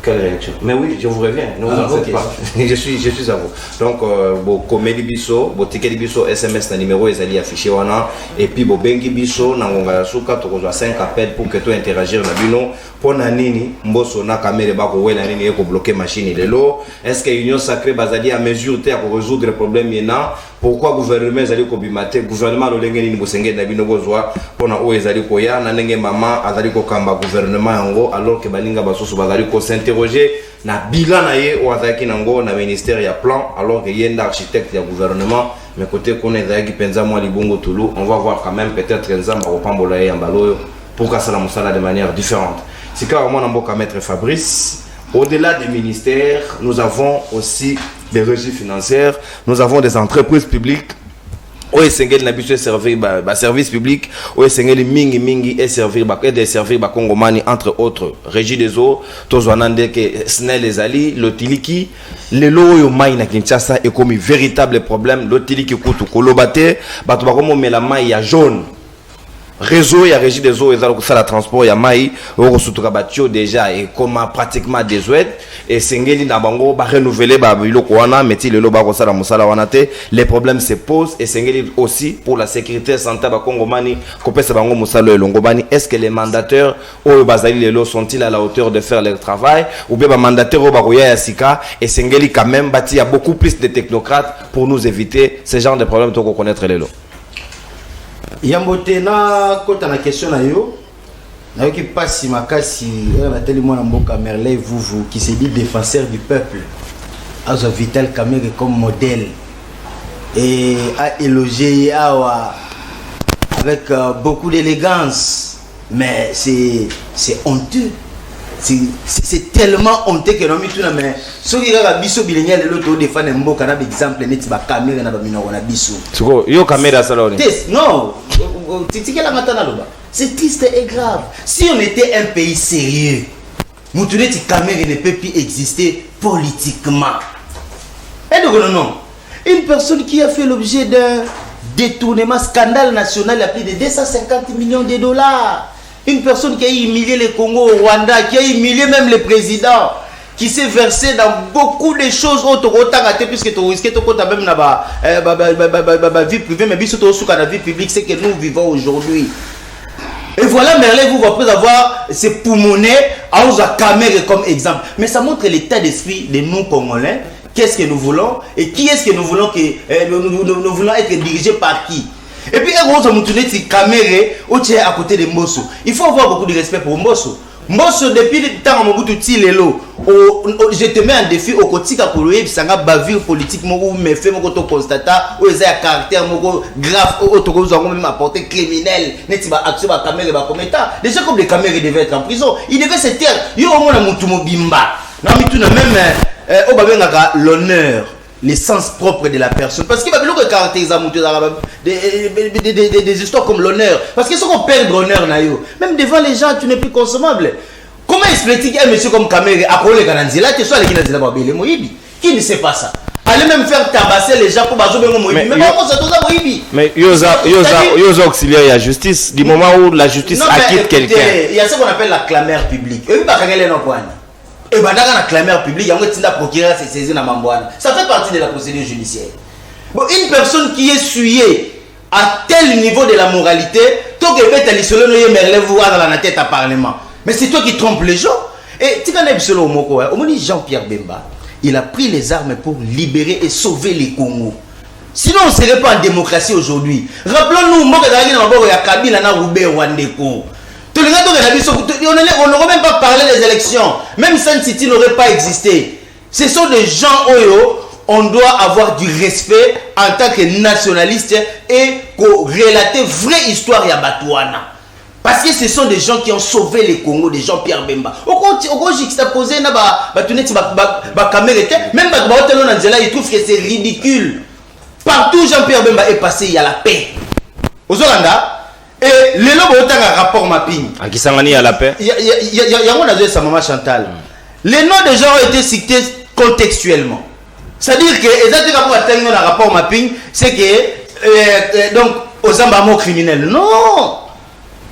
A: Quelle réaction? Mais oui, je vous reviens. Ne vous en faites pas. je suis à vous. Donc, vos comédie biso, vos tickets biso, SMS, na numéro, ils allaient afficher wana. Et puis, vos bengi biso, na ngonga suka, tu reçois 5 appels pour que tu interagir na bino. Pour na nini, mboso na kamere bako we na nini eko bloquer machine lelo. Est-ce que l'Union sacrée bazali à mesure te pour résoudre le problème yena? Pourquoi gouvernement ezali ko bimate? Gouvernement lolenge nini bosenge na bino bozwa pona o ezali ko ya na ndenge mama azali ko kamba gouvernement yango alors que balinga basoso bazali ko s'interroger na bilan na ye o azaki nango na ministère ya plan alors que yenda architecte ya gouvernement mais côté qu'on ezaki penza moi libongo tulu on va voir quand même peut-être nzamba ko pambola ya mbaloyo pour ka sala musala de manière différente. C'est quand moi namboka maître Fabrice. Au-delà des ministères, nous avons aussi des régies financières, nous avons des entreprises publiques. Où est Sengel n'habitue servir service public, où est Sengel mingi et servir Kongomani entre autres régie des eaux, Tozwanande que Snell les Ali, l'Otiliki, le lo yo mai na Kinshasa est comme un véritable problème, l'Otiliki kutu kolobate, batubakomo melama ya jaune. Réseau et régie des eaux et la transport ya mai au sutrabatio déjà et comme pratiquement désuète et sengeli na bango ba renouveler ba biloko wana meti le loba ko sala musala wana te les problèmes se posent et sengeli aussi pour la sécurité santé ba Kongomani ko pesa bango musala elongobani. Est-ce que les mandataires au bazali lelo sont-ils à la hauteur de faire leur travail ou bien ba mandataires au baroya ya sika et sengeli quand même bati y a beaucoup plus de technocrates pour nous éviter ce genre de problèmes to ko connaître lelo.
B: Yambote na kota na question na yo na yo ki pasi makasi na teli mwana mboka Merlin Vuvu qui se dit défenseur du peuple azo Vital Kamerhe comme modèle et a élogé awa avec beaucoup d'élégance mais c'est honteux. C'est tellement honteux que nous mituna mais so ki ga biso bilenya lelo to défendre mboka na exemple neti ba caméra na ba minoko na biso
A: siko yo caméra saloni
B: non titike la matana loba c'est triste et grave. Si on était un pays sérieux mutuneti caméra ne peut plus exister politiquement. Et donc non, une personne qui a fait l'objet d'un détournement scandale national à plus de 250 millions de dollars. Une personne qui a humilié le Congo au Rwanda, qui a humilié même le président, qui s'est versé dans beaucoup de choses autres, puisque tu risques de même la vie privée, mais la vie publique, c'est que nous vivons aujourd'hui. Et voilà Merlin, vous après avoir ses poumonnés à Caméra comme exemple. Mais ça montre l'état d'esprit de nous Congolais. Qu'est-ce que nous voulons et qui est-ce que nous voulons que nous voulons être dirigés par qui? Et puis, à côté de Mbosso. Il faut avoir beaucoup de respect pour Mbosso. Mbosso, depuis le temps où je te mets en défi au quotidien pour lui, ça a bavure politique, mais fait mon constat, où il y a un caractère grave, où ont même apporté criminel, n'est-ce pas, action à caméra, déjà comme les caméras devaient être en prison, ils devaient se taire. Il y a un mot bimba. Non, mais tout même. l'honneur, l'essence propre de la personne. Parce qu'il va falloir caractériser des histoires comme l'honneur. Parce que si on perd l'honneur, même devant les gens, tu n'es plus consommable. Comment expliquer un monsieur comme Kamere à Kole Kananzila, tu sois les Moïbi? Qui ne sait pas ça? Allez même faire tabasser les gens pour baser le Moïbi. Mais comment ça doit Moïbi?
A: Mais Yosa auxiliaire, il y a justice. Du moment où la justice acquitte quelqu'un.
B: Il y a ce qu'on appelle la clameur publique. Et bien, et dans la clameur publique, il y a un procureur qui s'est saisi dans Mambouane. Ça fait partie de la procédure judiciaire. Bon, une personne qui est souillée à tel niveau de la moralité, toi qui fais ta lissole, vous dans la tête à parlement. Mais c'est toi qui trompes les gens. Et tu connais le mot, Jean-Pierre Bemba, il a pris les armes pour libérer et sauver les Congo. Sinon, on ne serait pas en démocratie aujourd'hui. Rappelons-nous, on n'aurait même pas parlé des élections. Même Sun City n'aurait pas existé. Ce sont des gens on doit avoir du respect en tant que nationaliste et relater vraie histoire à Batouana. Parce que ce sont des gens qui ont sauvé les Congo, des Jean-Pierre Bemba. Au contraire, juxtaposé, même ils trouvent que c'est ridicule. Partout Jean-Pierre Bemba est passé, il y a la paix. Aux Olanda, et les lobes ont un rapport mapping.
A: En qui s'en à la paix?
B: Il y a sa maman Chantal. Les noms des gens ont été cités contextuellement. C'est-à-dire que les rapport un rapport mapping, c'est que donc aux embaments criminels. Non.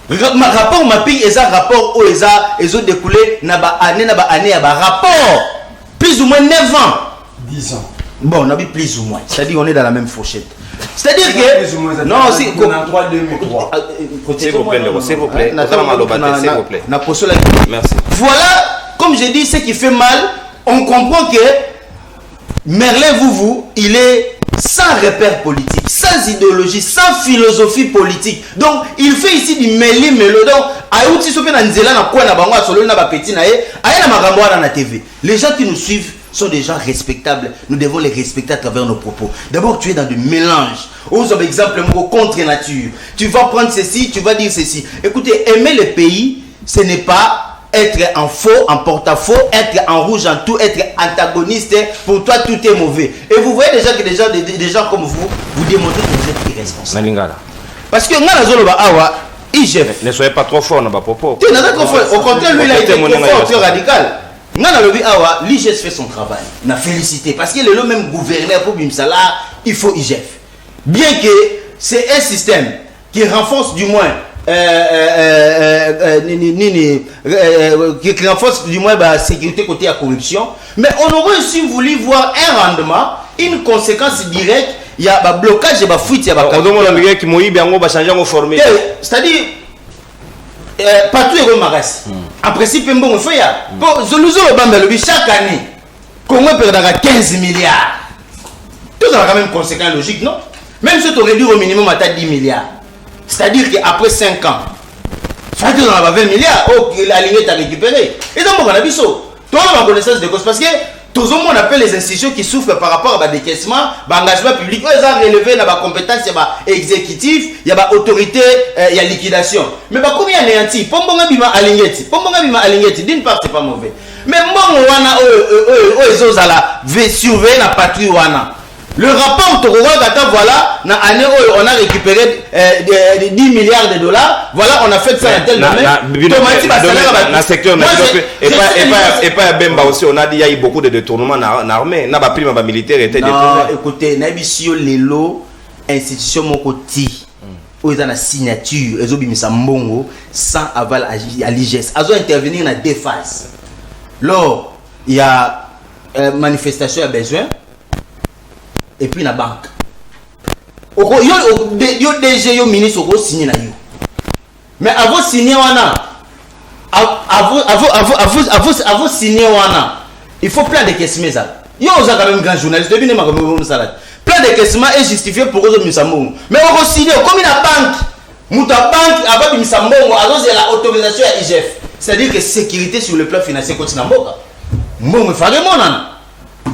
B: Rapport mapping est un rapport où ils ont découlé année rapport plus ou moins 9 ans.
D: 10 ans.
B: Bon, on a vu plus ou moins. C'est-à-dire on est dans la même fourchette. C'est-à-dire que non, si
A: s'il vous plaît, merci.
B: Voilà, comme j'ai dit, ce qui fait mal, on comprend que Merlin Vouvou, il est sans repère politique, sans idéologie, sans philosophie politique. Donc, il fait ici du méli-mélo. Donc, les gens qui nous suivent sont des gens respectables. Nous devons les respecter à travers nos propos. D'abord, tu es dans du mélange. Par exemple, contre nature. Tu vas prendre ceci, tu vas dire ceci. Écoutez, aimer le pays, ce n'est pas être en faux, en porte-à-faux, être en rouge en tout, être antagoniste. Pour toi, tout est mauvais. Et vous voyez déjà que des gens comme vous démontrez que vous êtes irresponsable. Parce que IGF.
A: Ne soyez pas trop fort dans vos propos.
B: Au contraire, lui, il a été trop fort, très radical. L'IGF fait son travail. On a félicité. Parce qu'il est le même gouverneur pour Bimsala, il faut IGF. Bien que c'est un système qui renforce du moins qui renforce du moins la sécurité côté la corruption, mais on aurait aussi voulu voir un rendement, une conséquence directe. Il y a un blocage et un fuite. C'est-à-dire partout il y a un magas. En principe, on fait chaque année, Congo perdra 15 milliards. Tout ça a quand même conséquence logique, non? Même si tu aurais dû au minimum à 10 milliards. C'est-à-dire qu'après 5 ans, ça veut dire qu'on a 20 milliards, la ligne est à récupérer. Et donc, on a vu ça. Toi, on a connaissance de cause. Parce que tout le monde appelle les institutions qui souffrent par rapport à décaissement, l'engagement public. Ils ont relevé la compétence, il y a exécutif, il y a l'autorité, il y a liquidation. Mais combien il y a un type? D'une part, c'est pas mauvais. Mais moi, ils ont surveillé la patrie. Le rapport, voilà, on a récupéré 10 milliards de dollars. Voilà, on a fait ça à tel domaine.
A: Dans le secteur, et pas à Bemba aussi, on a dit qu'il y a eu beaucoup de détournements en armée. N'a pas pris ma militaire était détourné.
B: Non, écoutez, Nabisio Lelo, institution Mokoti, où ils ont la signature, ils ont mis ça mbongo, sans aval à l'IGS. Ils ont intervenir dans deux phases. Lors, il y a manifestation à besoin. Et puis la banque. Yo DG yo ministre ko signer na yo. Mais avant signer wana avant signer wana, il faut plein de caissements ça. Yo on a quand même grand journaliste depuis ma comme ça. Plein de caissements est justifié pour eux misambo. Mais on signer comme la banque. Muta banque avant misambo, alors c'est la autorisation à IGF. C'est-à-dire que sécurité sur le plan financier continue mboka. Mbongo fallait mon nan.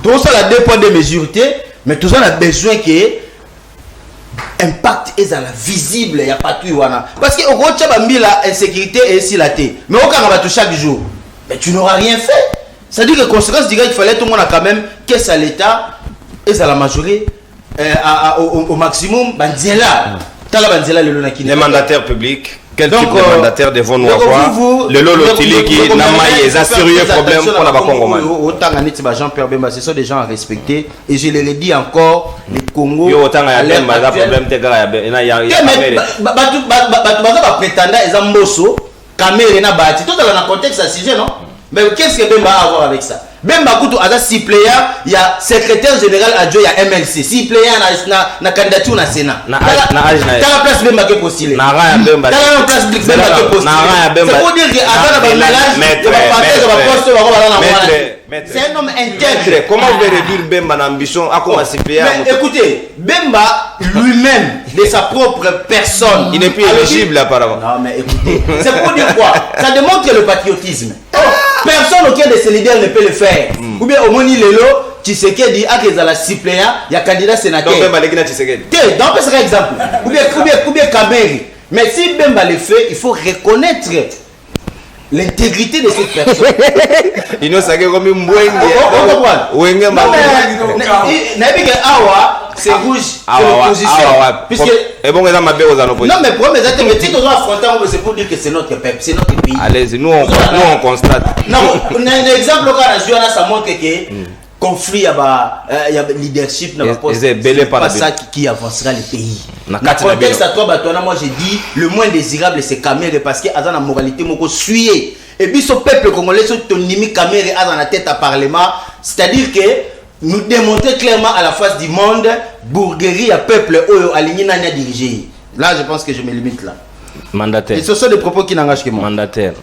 B: Tout ça la deux points de mesure. Mais tout ça, on a besoin que l'impact est dans la visible, il n'y a pas tout. Parce que au la insécurité est ici la tête. Mais au cas où chaque jour, mais tu n'auras rien fait. Ça dit que conséquence directe, il fallait tout le monde a quand même caisse à l'État et ça la majorité au maximum. Bandiela,
A: les mandataires publics. Quel type de mandataires devons-nous avoir? Le lolo tiliki, namaï, les sérieux problèmes pour la Congo.
B: Jean-Pierre Bemba, ce sont des gens à respecter et je leur ai dit encore, les Congo. Mais qu'est-ce que Bemba a à voir avec ça? Bemba Koutou a suppléant, il y a secrétaire général adjoint, il y a MLC. Suppléant na candidature na Sénat. T'as la place Bemba qui est postulé. T'as la place Bemba qui est postulé. C'est pour dire qu'il y a un mélange, il va partir sur la poste, c'est un homme intègre.
A: Comment vous pouvez réduire Bemba l'ambition à comment suppléant?
B: Mais écoutez, Bemba lui-même, de sa propre personne,
A: il n'est plus éligible apparemment.
B: Non mais écoutez, c'est pour dire quoi? Ça démontre le patriotisme. Personne auquel de ces leaders ne peut le faire. Ou bien au moins il est là, Tshisekedi a qu'ils ont la suppléant, il y a candidat sénateur.
A: Donc Bemba l'égna Tshisekedi.
B: Donc c'est un exemple. Ou bien Kameri. Mais si Bemba le fait, il faut reconnaître l'intégrité de cette personne.
A: Il nous a comme une
B: bonne. C'est rouge.
A: Puisque et bon, on a ma belle aux oppositions.
B: Non, mais pour mes intérêts, si nous affrontons, c'est pour dire que c'est notre peuple, c'est notre pays.
A: Allez-y, nous on constate.
B: Non, on a un exemple quand ça montre que conflit, il y a leadership, c'est pas ça qui avancera le pays. Dans le contexte à toi, moi j'ai dit le moins désirable c'est Kamere parce qu'il y a la moralité moko suyer. Et puis ce peuple congolais, ce tonimi Kamere a dans la tête à parlement, c'est-à-dire que nous démontrer clairement à la face du monde, bourgerie à peuple aligné à diriger. Là, je pense que je me limite là.
A: Mandataire.
B: Et ce sont des propos qui n'engagent que moi.
A: Mandataire.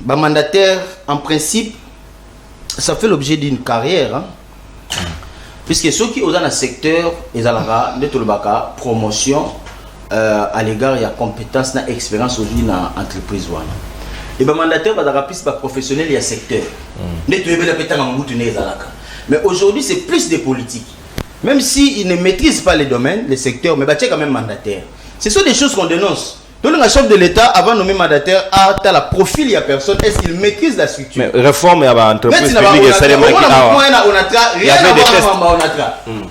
B: Mandataire, en principe, ça fait l'objet d'une carrière. Hein? Puisque ceux qui sont dans le secteur, ils ont la promotion à l'égard de la compétence, de l'expérience aujourd'hui dans l'entreprise. Et le mandataire va plus professionnel et secteur. Mais aujourd'hui, c'est plus des politiques. Même s'ils ne maîtrisent pas les domaines, les secteurs, mais c'est quand même mandataire. Ce sont des choses qu'on dénonce. Donc, le chef de l'État, avant de nommer mandataire, a la profil, il y a personne. Est-ce qu'il maîtrise la structure?
A: Mais réforme, il y a une entreprise publique et salaire qui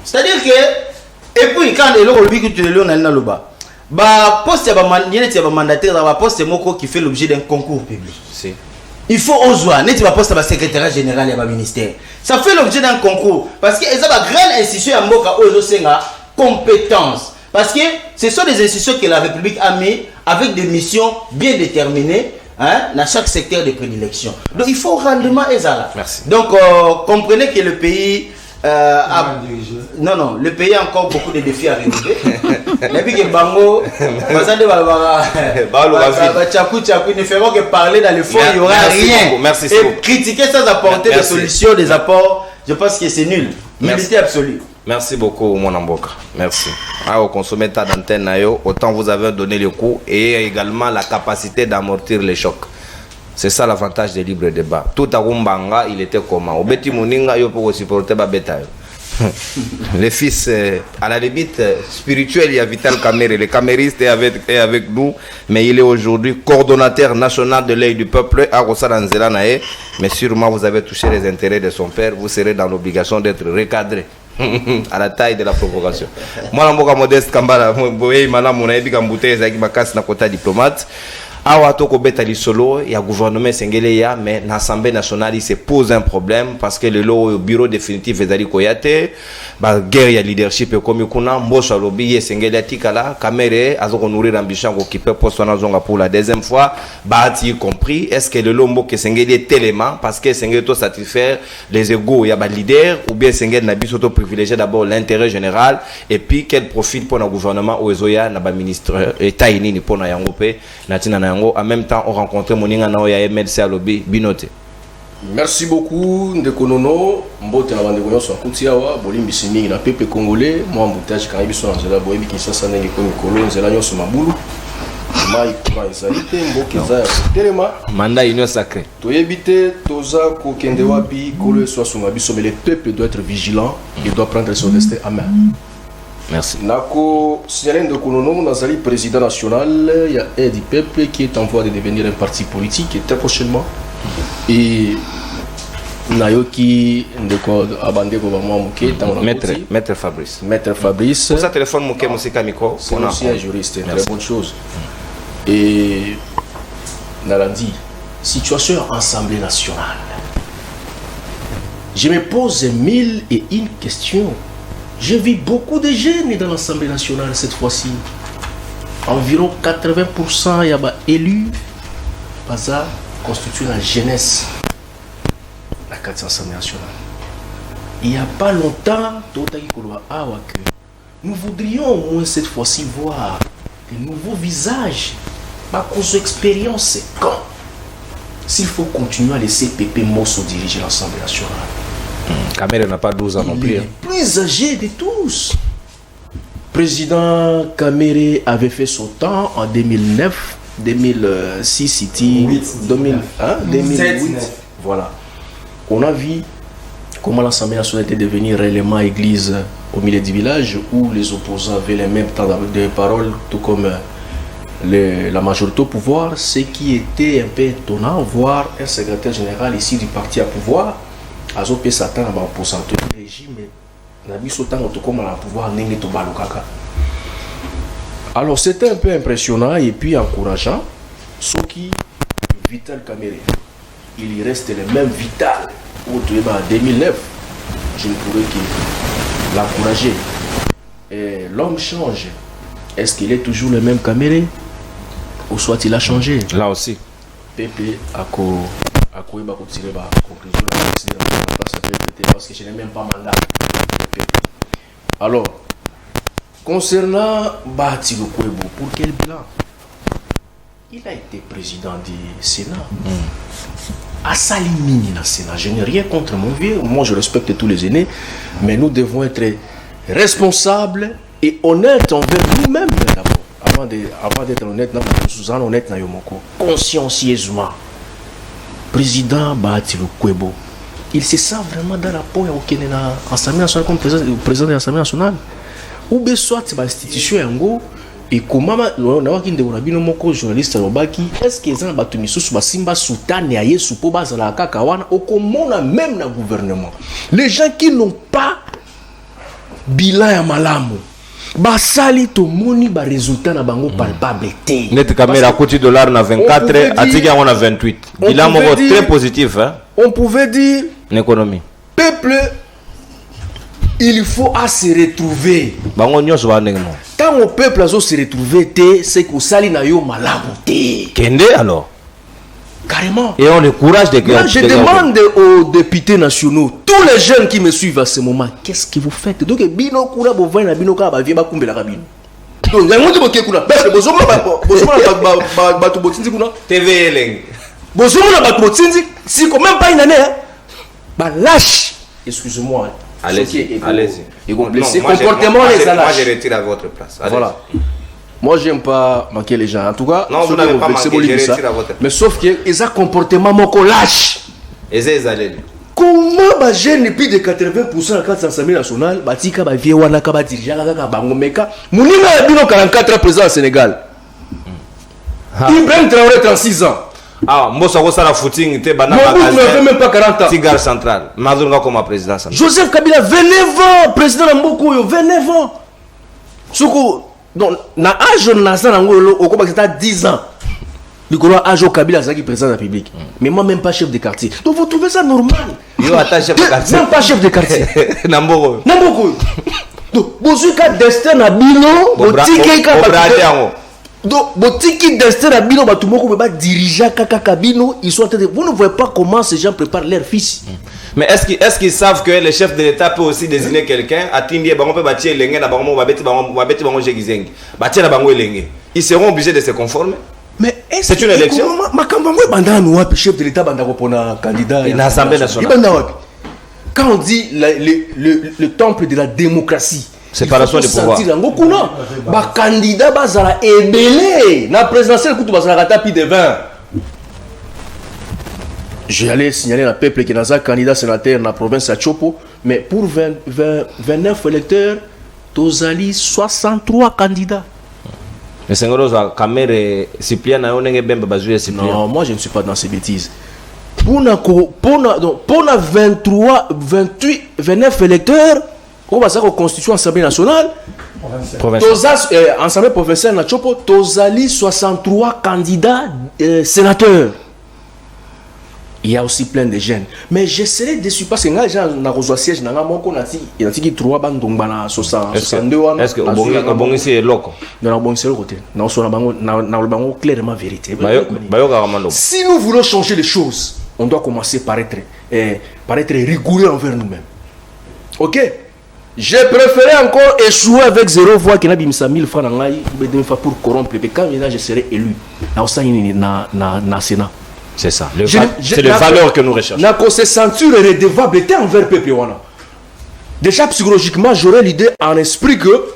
B: c'est-à-dire que, et puis, quand il y a bah poste ya mandataire dans poste moko qui fait l'objet d'un concours public. Si. Il faut oser net va poste ba secrétaire général ya ba ministère. Ça fait l'objet d'un concours parce que ils ont une grande institution à Mboka ozo senga compétence parce que ce sont des institutions que la République a mis avec des missions bien déterminées hein dans chaque secteur de prédilection. Donc il faut rendement ezala.
A: Merci.
B: Donc comprenez que le pays non, le pays a encore beaucoup de défis à relever. Depuis que Bango, ne feront que parler dans le fond, il n'y aura rien.
A: Merci.
B: Et critiquer sans apporter des solutions, des apports, je pense que c'est nul. Nullité absolue.
A: Merci beaucoup, mon Amboka. Merci. Au consommer ta d'antenne, autant vous avez donné le coup et également la capacité d'amortir les chocs. C'est ça l'avantage des libres débats. Tout à Rumbanga, il était comment? Au Beti Mouninga, il faut supporter Babeta. Les fils, à la limite spirituelle, il y a Vital Kamere. Le camériste est avec nous, mais il est aujourd'hui coordonnateur national de l'œil du peuple à Rosaranzelanae. Mais sûrement, vous avez touché les intérêts de son père. Vous serez dans l'obligation d'être recadré à la taille de la provocation. Moi, je suis modeste Kambala. Je suis diplomate. Awa toko beta li solo ya gouvernement sengele ya mais l'Assemblée nationale il se pose un problème parce que le bureau définitif ezali koyate ba guerre ya leadership comme kuna mboso lobby ye sengele atikala Kamere azoko nourrir ambition ko occuper poste na zonga pour la deuxième fois bati compris est-ce que le lombo que sengele tellement parce que sengele to satisfaire les égos ya ba leader ou bien sengele na biso to privilégier d'abord l'intérêt général et puis quel profit pour le gouvernement ou ezoya na ba ministre état ini pour na yango pe na tina en même temps on rencontre Moninga Naoya MLC à lobby Binote.
E: Merci beaucoup Ndekonono mbote na bande konyo so kutiawa bolimbi simingi na peuple congolais moi emboutage quand biso na zela boyebi Kinshasa ndenge ko mikolo nzela nyoso mabulu mai kwa ezalite mboke za telema
A: mandat union sacré
E: toyebite toza ko kende wapi kolo so sunga biso mais le peuple doit être vigilant il doit prendre son destin à main.
A: Merci.
E: Nako signaler de Kounono, Nazali président national, il y a Aide du peuple qui est en voie de devenir un parti politique et très prochainement Et Nayoki ndeko abande ko ba moké
A: Maître Fabrice.
E: Maître Fabrice.
A: Ça téléphone moké musika micro.
E: C'est aussi un juriste, une très bonne chose. Et Nalandi, situation Assemblée nationale. Je me pose 1001 questions. J'ai vu beaucoup de jeunes dans l'Assemblée nationale cette fois-ci. Environ 80% y a élus. Ça constitue la jeunesse. La 4e Assemblée nationale. Il n'y a pas longtemps, nous voudrions au moins cette fois-ci voir de nouveaux visages. Ma cause expérience, c'est quand s'il faut continuer à laisser Pépé Mosso diriger l'Assemblée nationale.
A: Kamere n'a pas 12 ans non plus.
E: Il est le plus âgé de tous. Président Kamere avait fait son temps en 2009, 2006, City, 2008. Voilà. On a vu comment l'Assemblée nationale était devenue réellement église au milieu du village où les opposants avaient les mêmes temps de parole, tout comme la majorité au pouvoir, ce qui était un peu étonnant, voir un secrétaire général ici du parti à pouvoir, Azopé Satan à opposant au régime, alors c'était un peu impressionnant et puis encourageant, ce qui Vital Kamere, il y reste le même Vital en 2009, je ne pourrais que l'encourager. Et l'homme change. Est-ce qu'il est toujours le même Kamere ou soit il a changé?
A: Là aussi.
E: Pépé a tiré la conclusion parce que je n'ai même pas mandat. Alors, concernant Bahati Lukwebo, pour quel bilan? Il a été président du Sénat. À Salimini dans le Sénat. Je n'ai rien contre mon vieux. Moi, je respecte tous les aînés. Mais nous devons être responsables et honnêtes envers nous-mêmes d'abord. Avant d'être honnête, nous allons honnêtes consciencieusement. Président Bahati Lukwebo, il se sent vraiment dans la peau à l'Assemblée nationale comme président de l'Assemblée nationale. Ou bien soit l'institution yango et comment on a journaliste est-ce que les gens ont simba soutane ya yesu po bazala kaka wana okomona même na gouvernement les gens qui n'ont pas bilan ya malamu basali to moni ba résultat na bango palpable té
A: net caméra côté dollar na 24 atiki on a 28 bilan moko très positif hein.
E: On pouvait dire
A: l'économie
E: peuple il faut à se retrouver. Quand le peuple a se retrouver, c'est que sali na yo malamu.
A: Kende alors.
E: Carrément.
A: Et on le courage de
E: moi, je demande aux députés nationaux, tous les jeunes qui me suivent à ce moment, qu'est-ce que vous faites? Donc bino kura bovin na bino ka ba vie ba kumbela ka bino. Donc il y a monde qui kuna parce que bozomo ba tu botinzi kuna
A: TV leng.
E: Bozomo na ba tu botinzi si quand même pas une année ba lâche. Excusez-moi.
A: Allez-y.
E: Ils vont blesser comportement les
A: moi je retire à votre place. Allez. Voilà.
E: Moi j'aime pas manquer les gens. En tout cas,
A: non, vous n'avez pas manqué, je retire à votre place.
E: Mais sauf que ils ont comportement mon lâche. Comment ba jeune depuis de 80% à 400 000 national, ba tika ba vie wana ka ba diriger ka bango meka. Muninga bino 44 ans président au Sénégal. Ibrahim Traoré 36 ans.
A: Ah, Mbossa Rossala footing, te banana.
E: Moi, je ne même pas 40 ans.
A: Tigard central. Mazurga comme président.
E: Joseph Kabila, 29 ans, président de Mboko, 29 ans. Soko, donc, na âge de Nassan Angolo, au combat, c'était 10 ans. Le gros âge au Kabila, c'est qui président de la République. Mais moi, même pas chef de quartier. Donc, vous trouvez ça normal?
A: Yo, attends, chef de quartier.
E: Même pas chef de quartier.
A: Namboko.
E: Donc, vous avez un destin à Bino, vous avez donc, botiki destin à Bino, diriger Kaka Bino, ils sont vous ne voyez pas comment ces gens préparent leur fils.
A: Mais est-ce qu'ils savent que le chef de l'État peut aussi désigner quelqu'un à Tindie, ils seront obligés de se conformer.
E: Mais
A: c'est une élection.
E: Le chef de l'État candidat
A: à l'Assemblée nationale.
E: Quand on dit le temple de la démocratie,
A: séparation des pouvoirs.
E: Ba candidat bazala ebelé na présidentielle kutu bazala tapi de 20. Je vais aller signaler à peuple qui est un candidat sénateur dans la province de Chopo, mais pour 29 électeurs, tozali 63 candidats.
A: Mais c'est Kamere Cyprien na onenge bemba bazoué Cyprien.
E: Non, moi je ne suis pas dans ces bêtises. pour 23, 28, 29 électeurs, on va ça constitution Assemblée nationale. Assemblée provinciale na Chopo, tozali 63 candidats sénateurs. Il y a aussi plein de jeunes. Mais je serais déçu parce que quand j'ai un siège, il y a 3 bandes dans 62 ans.
A: Est-ce que au bon ici est loco?
E: Non, bon c'est le côté. Non, on clairement vérité. Si nous voulons changer les choses, on doit commencer par être rigoureux envers nous-mêmes. Ok? J'ai préféré encore échouer avec 0 voix qui n'a pas mis 1000 francs pour corrompre. Et quand je serai élu, dans le Sénat.
A: C'est ça. C'est les valeurs que nous recherchons.
E: Nous se sentir redevable envers le peuple. Déjà psychologiquement, j'aurais l'idée en esprit que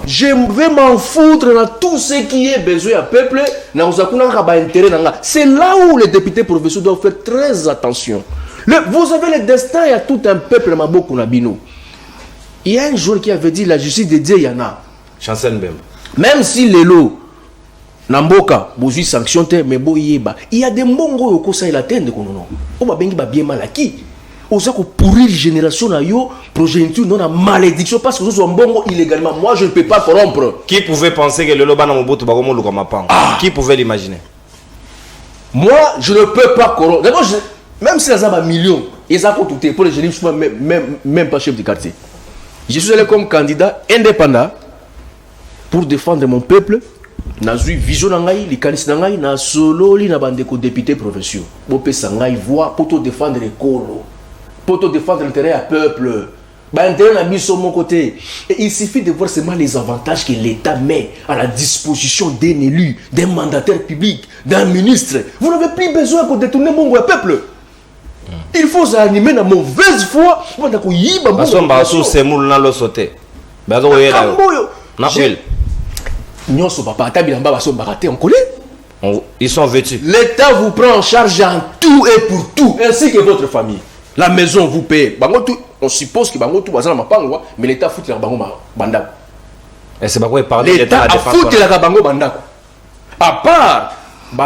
E: je vais m'en foutre dans tout ce qui est besoin à peuple. C'est là où les députés provinciaux doivent faire très attention. Vous avez le destin, il y a tout un peuple. Il y a un jour qui avait dit la justice de Dieu, il y en a.
A: Chancel même.
E: Même si les lots, Namboka, vous sanction, mais il y a des mongos au conseil la tête de Konono. On va bien mal acquis. On sait que pourrir la génération, progéniture, non, la malédiction, parce que ce soit un bongo illégalement. Moi, je ne peux pas corrompre.
A: Qui pouvait penser que le Loba n'a pas de Qui pouvait l'imaginer?
E: Moi, je ne peux pas corrompre. D'abord, même si les gens ont un million, ils ont tout pour les jeunes, je ne suis même pas chef de quartier. Je suis allé comme candidat indépendant pour défendre mon peuple. Na zui vision nangai li kanisi nangai na solo li na bandeko députés provinciaux bopé sangai voix pour te défendre les colos pour te défendre l'intérêt à peuple ba intérêt na biso mon côté et il suffit de voir seulement les avantages que l'État met à la disposition d'un élu, d'un mandataire public, d'un ministre. Vous n'avez plus besoin de détourner mon peuple. Il faut animer la mauvaise foi pour que yiba
A: mon baso c'est moul na lo sauté bazo yela na huile. Ils sont vêtus.
E: L'État vous prend en charge en tout et pour tout, ainsi que votre famille. La maison vous paye. On suppose que mais l'État fout la bango banda.
A: Et c'est pas quoi parler
E: l'État a foutu la bango banda. À part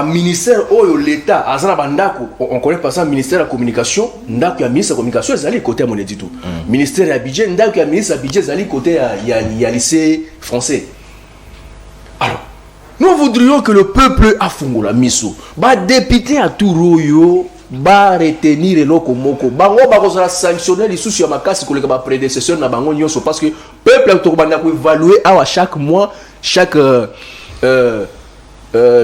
E: ministère l'État azana bandako, on connaît pas ça ministère de la communication, ndako ya ministre de la communication ezali côté mon édito. Ministère de budget, ndako ya ministre de budget ezali côté ya lycée français. Alors, nous voudrions que le peuple a fungola miso. Ba député à Touroyo, ba retenir le lokomoko. Bango ba kozala sanctionner les soucis à makasi ko le ba prédécesseur na bango nyonso parce que peuple a tokobanda ko évaluer à chaque mois, chaque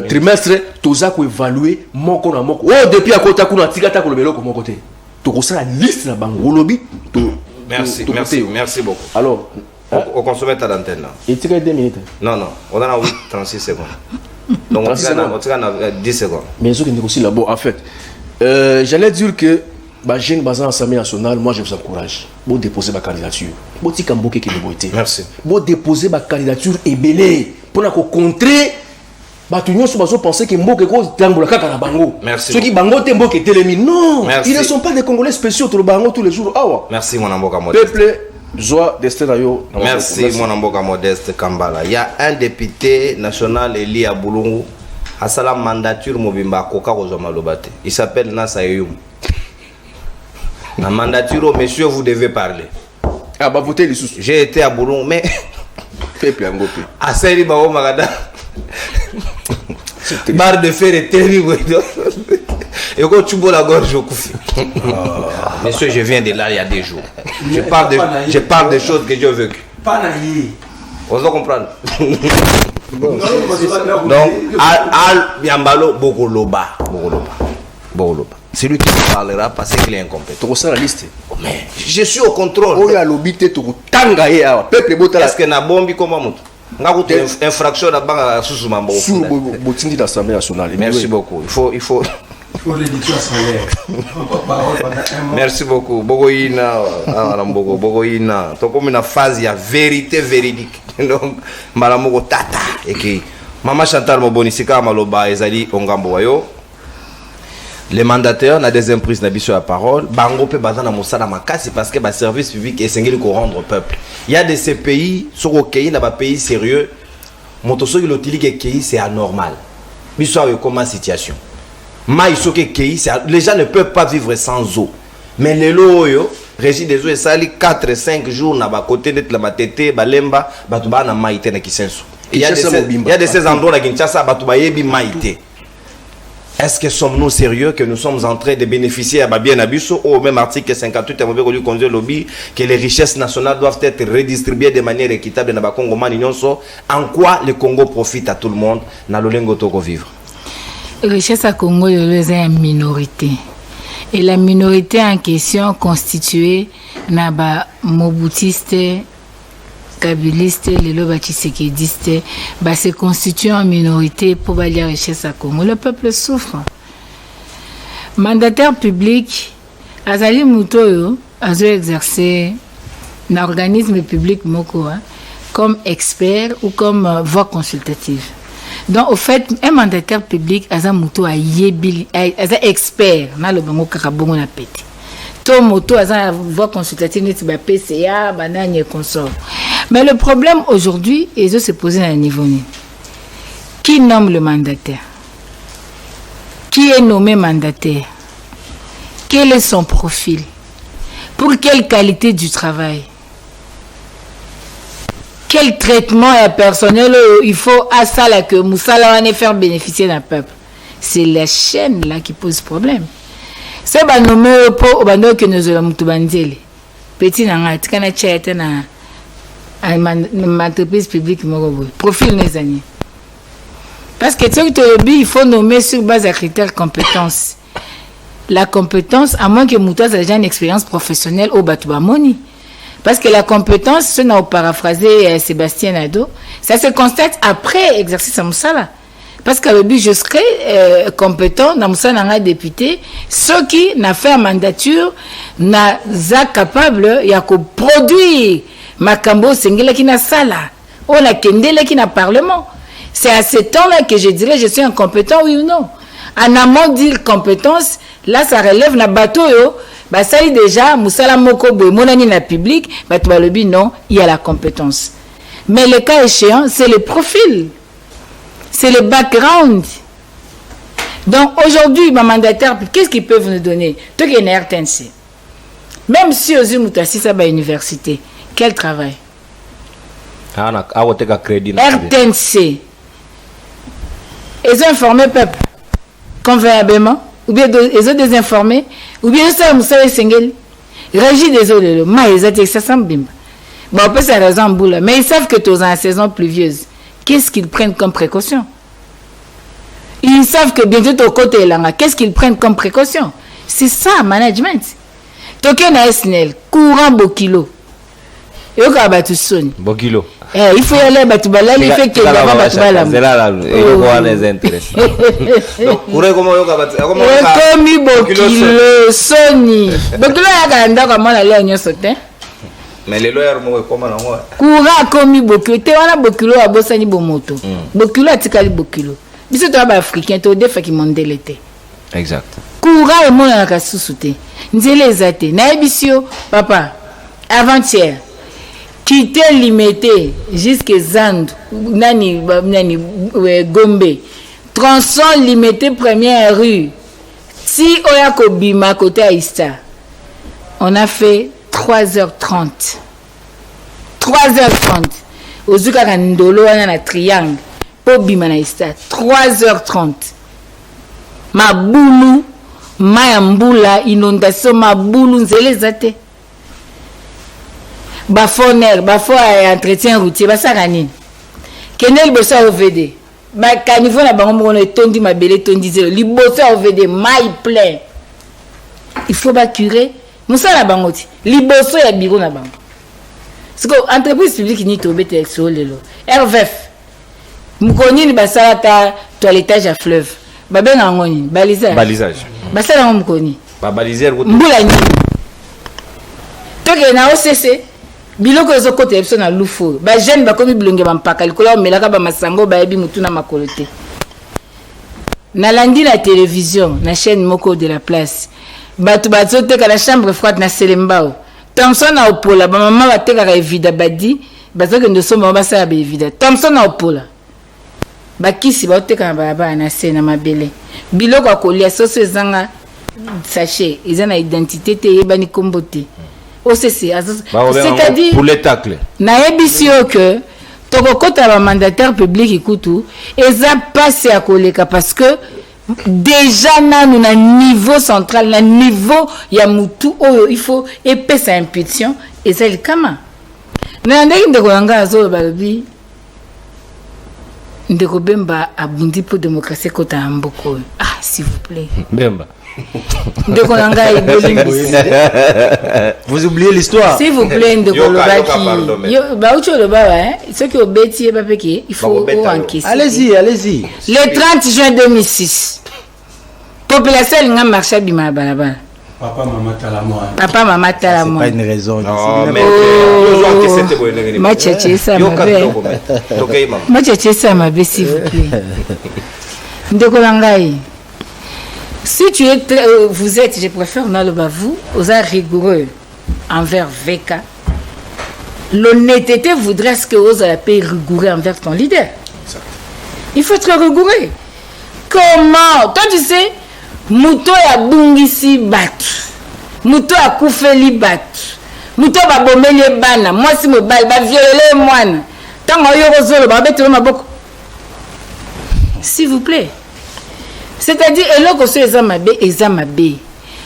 E: trimestre toza ko évaluer moko na moko. Oh depuis à kota kuna tikata ko le beloko moko te. Tokosala liste na bango lobi.
A: Merci beaucoup.
E: Alors
A: on consomme ta antenne là.
E: Il tire 2 minutes.
A: Non, on a 36 secondes. Donc on a 10 secondes.
E: Mais ce qui est aussi là-bas, en fait, j'allais dire que jeune basé en Assemblée nationale, moi je vous encourage. Vous déposez ma candidature. Vous dites
A: merci.
E: Vous déposez ma candidature et belé pour contrer. Tout le monde pense que Mboke est Tangola Kaka Bango.
A: Merci.
E: Ceux qui Bango Tembo qui télémi. Non, ils ne sont pas des Congolais spéciaux tout le Bango tous les jours.
A: Merci mon amboka modeste.
E: Peuple, joie, destin d'ailleurs.
A: Merci mon amboka modeste Kambala. Il y a un député national élu à Boulungu. À sa mandature Mobimba Koka Rozomalobate. Il s'appelle Nasa Youm. La mandature, monsieur, vous devez parler.
E: Ah bah votez les sous.
A: J'ai été à Boulungu, mais.
E: Peuple en gopé.
A: À Seri Bao Magada. Barre de fer est terrible. Et quand tu bois la gorge au couffin. Monsieur, je viens de là il y a des jours. Je parle des choses que j'ai vécues.
D: Pas naïe.
A: On doit comprendre. Donc, Al Biambalo Bogoloba. C'est lui qui parlera parce qu'il est incompétent.
E: Tu ressens la liste.
A: Mais je suis au contrôle.
E: Est-ce
A: que na bombi comment infraction la banque sous mambo.
E: Sous botindi d'Assemblée nationale.
A: Merci beaucoup. Il faut merci beaucoup. Bogoïna, Bogoïna. Donc comme une phase, il y a vérité véridique. Donc Malamoko Tata et qui Maman Chantal Mobonisika Maloba Ezali Ongambo Wayo. Les mandataires na des imprises na biso la parole. Bango pe bazana mosala makasi parce que ba service public est singeli ko rendre au peuple. Il y a de ces pays sur au pays na ba pays sérieux. Motoso ilotili ke pays c'est anormal. Biso a comment situation. Les gens ne peuvent pas vivre sans eau. Mais les loyo, Régie des eaux et sali 4-5 jours na ba côté de la matete, balemba, batuba na maïte na kisenso. Il y a de ces endroits à Kinshasa, batuba yebi maïte. Est-ce que sommes-nous sérieux que nous sommes en train de bénéficier à Babien Abisso au même article 58 lobby que les richesses nationales doivent être redistribuées de manière équitable dans le Congo Maninyonso? En quoi le Congo profite à tout le monde dans le Lengo Toko vivre?
C: Richesse à Congo, c'est une minorité. Et la minorité en question constituée naba mobutiste, kabiliste, les lobachisekediste, se constitue en minorité pour la richesse à Congo. Le peuple souffre. Mandataire public, Azali Moutoyo, a exercé un organisme public moko, comme expert ou comme voix consultative. Donc, au fait, un mandataire public, Azamuto a yébili, expert, na le bango kakabongo na pété. Tout moto, a voix consultative, n'est pas PCA, banane et consort. Mais le problème aujourd'hui, ils ont se posé à un niveau. Qui nomme le mandataire? Qui est nommé mandataire? Quel est son profil? Pour quelle qualité du travail? Quel traitement est personnel il faut à ça là que Moussala va faire bénéficier d'un peuple? C'est la chaîne là qui pose problème. C'est pas nommé pour bando que nous allons tout bandier. Petit nanga tikana chete na entreprise publique morobo. Profil les années. Parce que il faut nommer sur base de critères compétences. La compétence, à moins que Moutaz ait déjà une expérience professionnelle au Batubamoni. Parce que la compétence, ce n'a pas paraphrasé Sébastien Nadeau, ça se constate après exercice à Moussala. Parce qu'à l'objet, je serai compétent dans Moussala en député, ceux qui n'a fait une mandature, n'a capable, il y a qu'au produire Makambo Sengela qui n'a sala, on a Kendele qui n'a parlement. C'est à ce temps-là que je dirais, je suis incompétent, oui ou non. En amont dire compétence, là, ça relève na bateau, yo. Bah ça y est déjà, Moussala Moko Boy, monani na public, bah tu vas le dire non, il y a la compétence. Mais le cas échéant, c'est le profil, c'est le background. Donc aujourd'hui, ma mandataire, qu'est-ce qu'ils peuvent nous donner? Toi qui es RTNC, même si aux Moutassi, ça va à l'université, quel travail? RTNC, ils ont informé le peuple convenablement. Ou bien ils ont désinformé, ou bien ça, vous savez, Sengel, Régie des eaux de l'eau, ils ont dit ça semble bien. Bon, on peut ça raison boule, mais ils savent que tu es en saison pluvieuse. Qu'est-ce qu'ils prennent comme précaution? Ils savent que bientôt au côté là, qu'est-ce qu'ils prennent comme précaution? C'est ça, management. Token à SNL, courant Bokilo. Et au cas où sonne.
A: Bokilo.
C: Il faut y aller à Batubala, il fait que là-bas Batubala.
A: C'est là, il faut voir les intérêts. Donc,
C: Komi Bokilo, Sony. Bokilo y a gagné comme la ligne sauté.
A: Mais les lawyers m'ont comment là?
C: Courant Komi Bokilo, tu as Bokilo à Bossani Bomoto. Bokilo a Tikali Bokilo. Bisous toi africain, tu as des fois qui m'ont délété.
A: Exact.
C: Courant et mon à la sous-souté. Nzele Zate, Naibisio, papa, avant-hier. Quitter limité jusqu'à Zand, Nani Gombe, tronçon limité première rue, si Oyako Bima côté Aïsta, on a fait 3h30. 3h30. Ozuka Kandolo, on a un triangle, pour Bima Aïsta, 3h30. Ma boulou, ma mboula, inondation, ma boulou, nzele zate. Bafoner, entretien routier, ça rani. Kenel bossa OVD. Ba caniveau na bango mo tondi ma belé tondi zelo. Li bossa OVD maille plein. Il faut ba curer. Moussa la bango ti. Li bosso ya bureau na bango. Parce que entreprise publique ni tobete sur lelo. RVF. Mukoni ni basala ta toilettage à fleuve. Ba ben ngoni, balisage.
A: Balisage.
C: Basala mukoni.
A: Ba baliser route.
C: Mbula ni. Toke na OCC. Biloko ezo kote epso na lufo ba jeune ba komi bilonge ba mpaka likola melaka ba masango ba yebi mutu na makolote na landi la télévision na chaîne moko de la place batu bazote ka la chambre froide na Selembao Thompson na opola ba mama bateka ka evida badi bazoke ndo somba ba sa ba evida Thompson na opola ba kisi ba oteka ba na scène na mabele biloko akolia soso ezanga sachet eza na identité te yebani kombo te c'est-à-dire
A: pour les tacles
C: nayebisi yo que tokokota ba mandataire public ikutu eza passe ya koleka parce que déjà nanu na niveau central na niveau ya mutu oyo il faut epesa impulsion eza likama na ndenge ndeko yanga azo balobi ndeko Bemba abundi pour démocratie kota mboko s'il vous plaît
A: Bemba
C: ndeko yanga
B: vous oubliez l'histoire
C: s'il vous plaît ndeko lobaki yo ba ucho loba ce qui obeti e papeke il faut encaisser
B: allez-y
C: le 30 juin 2006 population nga marché bima balabala
D: Papa maman talamo.
C: Papa maman talamo.
B: C'est pas une raison.
A: Non, mais
C: ça m'a s'il vous plaît. Ndeko Langai. Si tu es vous êtes, je préfère dans le vous, aux êtes rigoureux envers VK. L'honnêteté voudrait ce que vous avez payé rigoureux envers ton leader. Il faut être rigoureux. Comment? Toi tu sais Muto ya bungisi batu. Muto ya kufeli batu. Muto ba bomeli bana. Moi si mobile ba violele mwana. Tango yo rozolo ba betelo maboko. S'il vous plaît. C'est-à-dire eloko so ezamabe.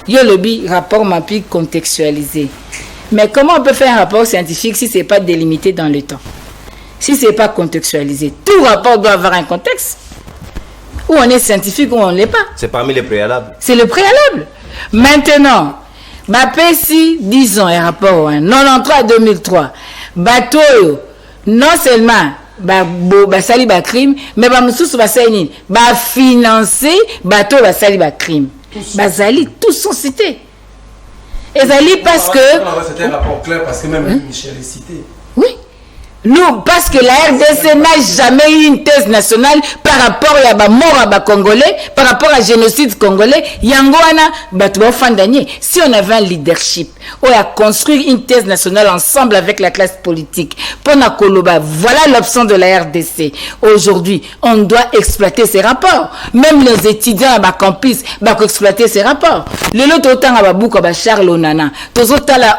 C: Yo lobi rapport mapi contextualisé. Mais comment on peut faire un rapport scientifique si c'est pas délimité dans le temps? Si c'est pas contextualisé. Tout rapport doit avoir un contexte. Ou on est scientifique ou on ne l'est pas.
A: C'est parmi les préalables.
C: C'est le préalable. Maintenant, si disons un rapport 93 à 2003, bateau non seulement sali ba crime, mais mususu ba sali ba financer bateau ba sali ba crime. Bazali tous sont cités. Et zali parce que
D: c'était un rapport clair parce que même Michel est cité.
C: Oui. Nous, parce que la RDC n'a jamais eu une thèse nationale par rapport à la mort à Congolais, par rapport à génocide congolais, Yangoana, Fandanier. Si on avait un leadership, on a construit une thèse nationale ensemble avec la classe politique. Pona Koloba, voilà l'option de la RDC. Aujourd'hui, on doit exploiter ces rapports. Même les étudiants à campus, exploiter ces rapports. Le lot autant à Babouka, Charles Onana. Tous autant là,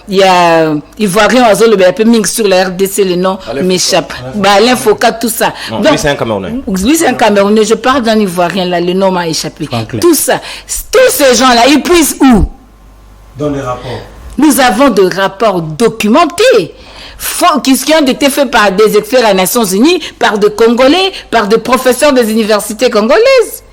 C: il y a Ivoirien, un peu ming sur la RDC. Le nom m'échappe. Alain Foucault, tout ça.
A: Non, donc, lui, c'est un Camerounais.
C: Lui, c'est un Camerounais. Je parle d'un Ivoirien, là, le nom m'a échappé. Tout ça. Tous ces gens-là, ils puissent où?
D: Dans les rapports.
C: Nous avons des rapports documentés qui ont été faits par des experts à Nations Unies, par des Congolais, par des professeurs des universités congolaises.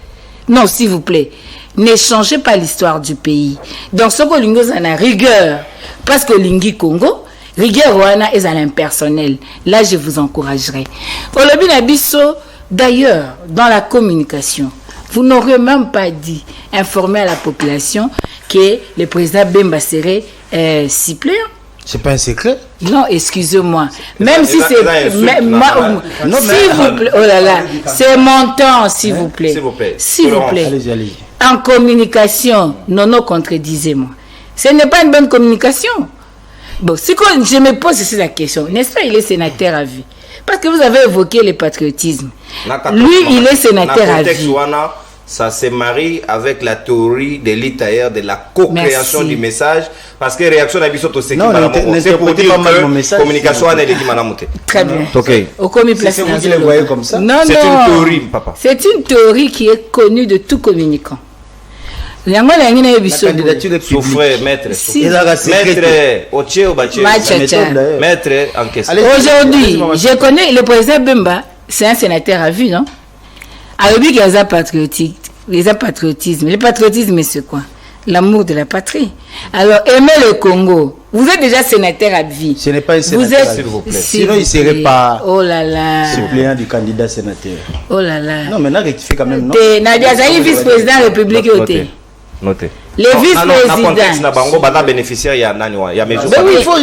C: Non, s'il vous plaît. N'échangez pas l'histoire du pays. Dans ce que l'Ingo en a rigueur, parce que l'Ingi Congo, rigueur wana est à l'impersonnel. Là, je vous encouragerai. Olobi Nabiso, d'ailleurs, dans la communication, vous n'auriez même pas dit, informer à la population que le président Bemba serait suppléant.
B: C'est pas un secret?
C: Non, excusez-moi. Même si c'est... S'il vous plaît, oh là là, c'est mon temps, s'il vous plaît.
A: S'il vous plaît.
C: S'il vous plaît.
B: Allez-y.
C: En communication, non, contredisez-moi. Ce n'est pas une bonne communication. Bon, si je me pose ici la question, n'est-ce pas, il est sénateur à vie? Parce que vous avez évoqué le patriotisme. Lui, il est sénateur à vie.
A: Ça se marie avec la théorie de l'ITAR, de la co-création du message. Parce que réaction à Bissot, c'est pour dire que communication est l'équipe.
C: Très bien.
B: C'est vous qui le voyez comme ça?
C: Non,
A: c'est une théorie, papa.
C: C'est une théorie qui est connue de tout communicant. La
B: candidature est
A: souffrez, maître. Maître en question.
C: Aujourd'hui, je connais le président Bemba, c'est un sénateur à vue, non? Alors, il y a un patriotisme. Le patriotisme, c'est quoi? L'amour de la patrie. Alors, aimer le Congo. Vous êtes déjà sénateur à vie.
B: Ce n'est pas un sénateur, s'il vous plaît. Sinon, il ne serait pas suppléant du candidat sénateur.
C: Oh là là.
B: Non, maintenant, rectifiez quand même, non?
C: Nadia Zaï, vice-président de la République.
A: Noté.
C: Les vice-présidents.
A: Bénéficiaire, il y a Nani. Il y a mes jours.
C: Oui, il faut.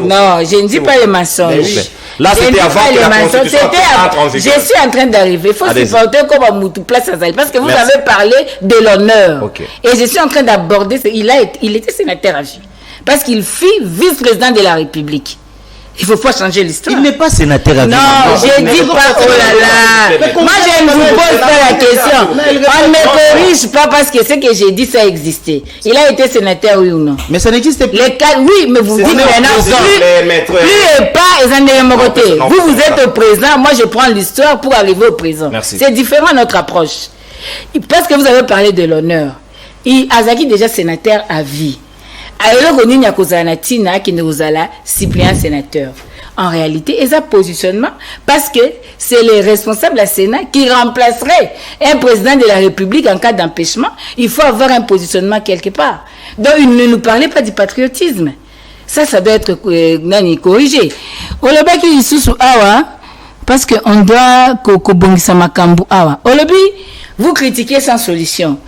C: Non, je ne dis pas les mensonges.
A: Là, c'était avant que la Constitution entre en vigueur.
C: Je suis en train d'arriver. Il faut supporter comme à Moutou Place Azali. Parce que vous avez parlé de l'honneur. Et je suis en train d'aborder. Il était sénateur à vie. parce qu'il fut vice-président de la République. Il ne faut pas changer l'histoire.
B: Il n'est pas sénateur à vie.
C: Non, j'ai dit pas, oh là là. Moi, je ne vous pose pas la question. On ne me corrige pas parce que ce que j'ai dit, ça existait. Il a été sénateur, oui ou non?
B: Mais ça n'existe plus.
C: Les cas, oui, mais vous dites maintenant, plus et pas, ils en ont mon côté. Vous êtes au présent, moi, je prends l'histoire pour arriver au présent. C'est différent notre approche. Parce que vous avez parlé de l'honneur. Azaki déjà sénateur à vie. Alors, on a qui nous suppléant sénateur. En réalité, ils ont positionnement parce que c'est les responsables à Sénat qui remplaceraient un président de la République en cas d'empêchement. Il faut avoir un positionnement quelque part. Donc, il ne nous parlait pas du patriotisme. Ça doit être corrigé. Olobaki isusu awa parce qu'on doit kokobongisa makambu awa. Olobi, vous critiquez sans solution.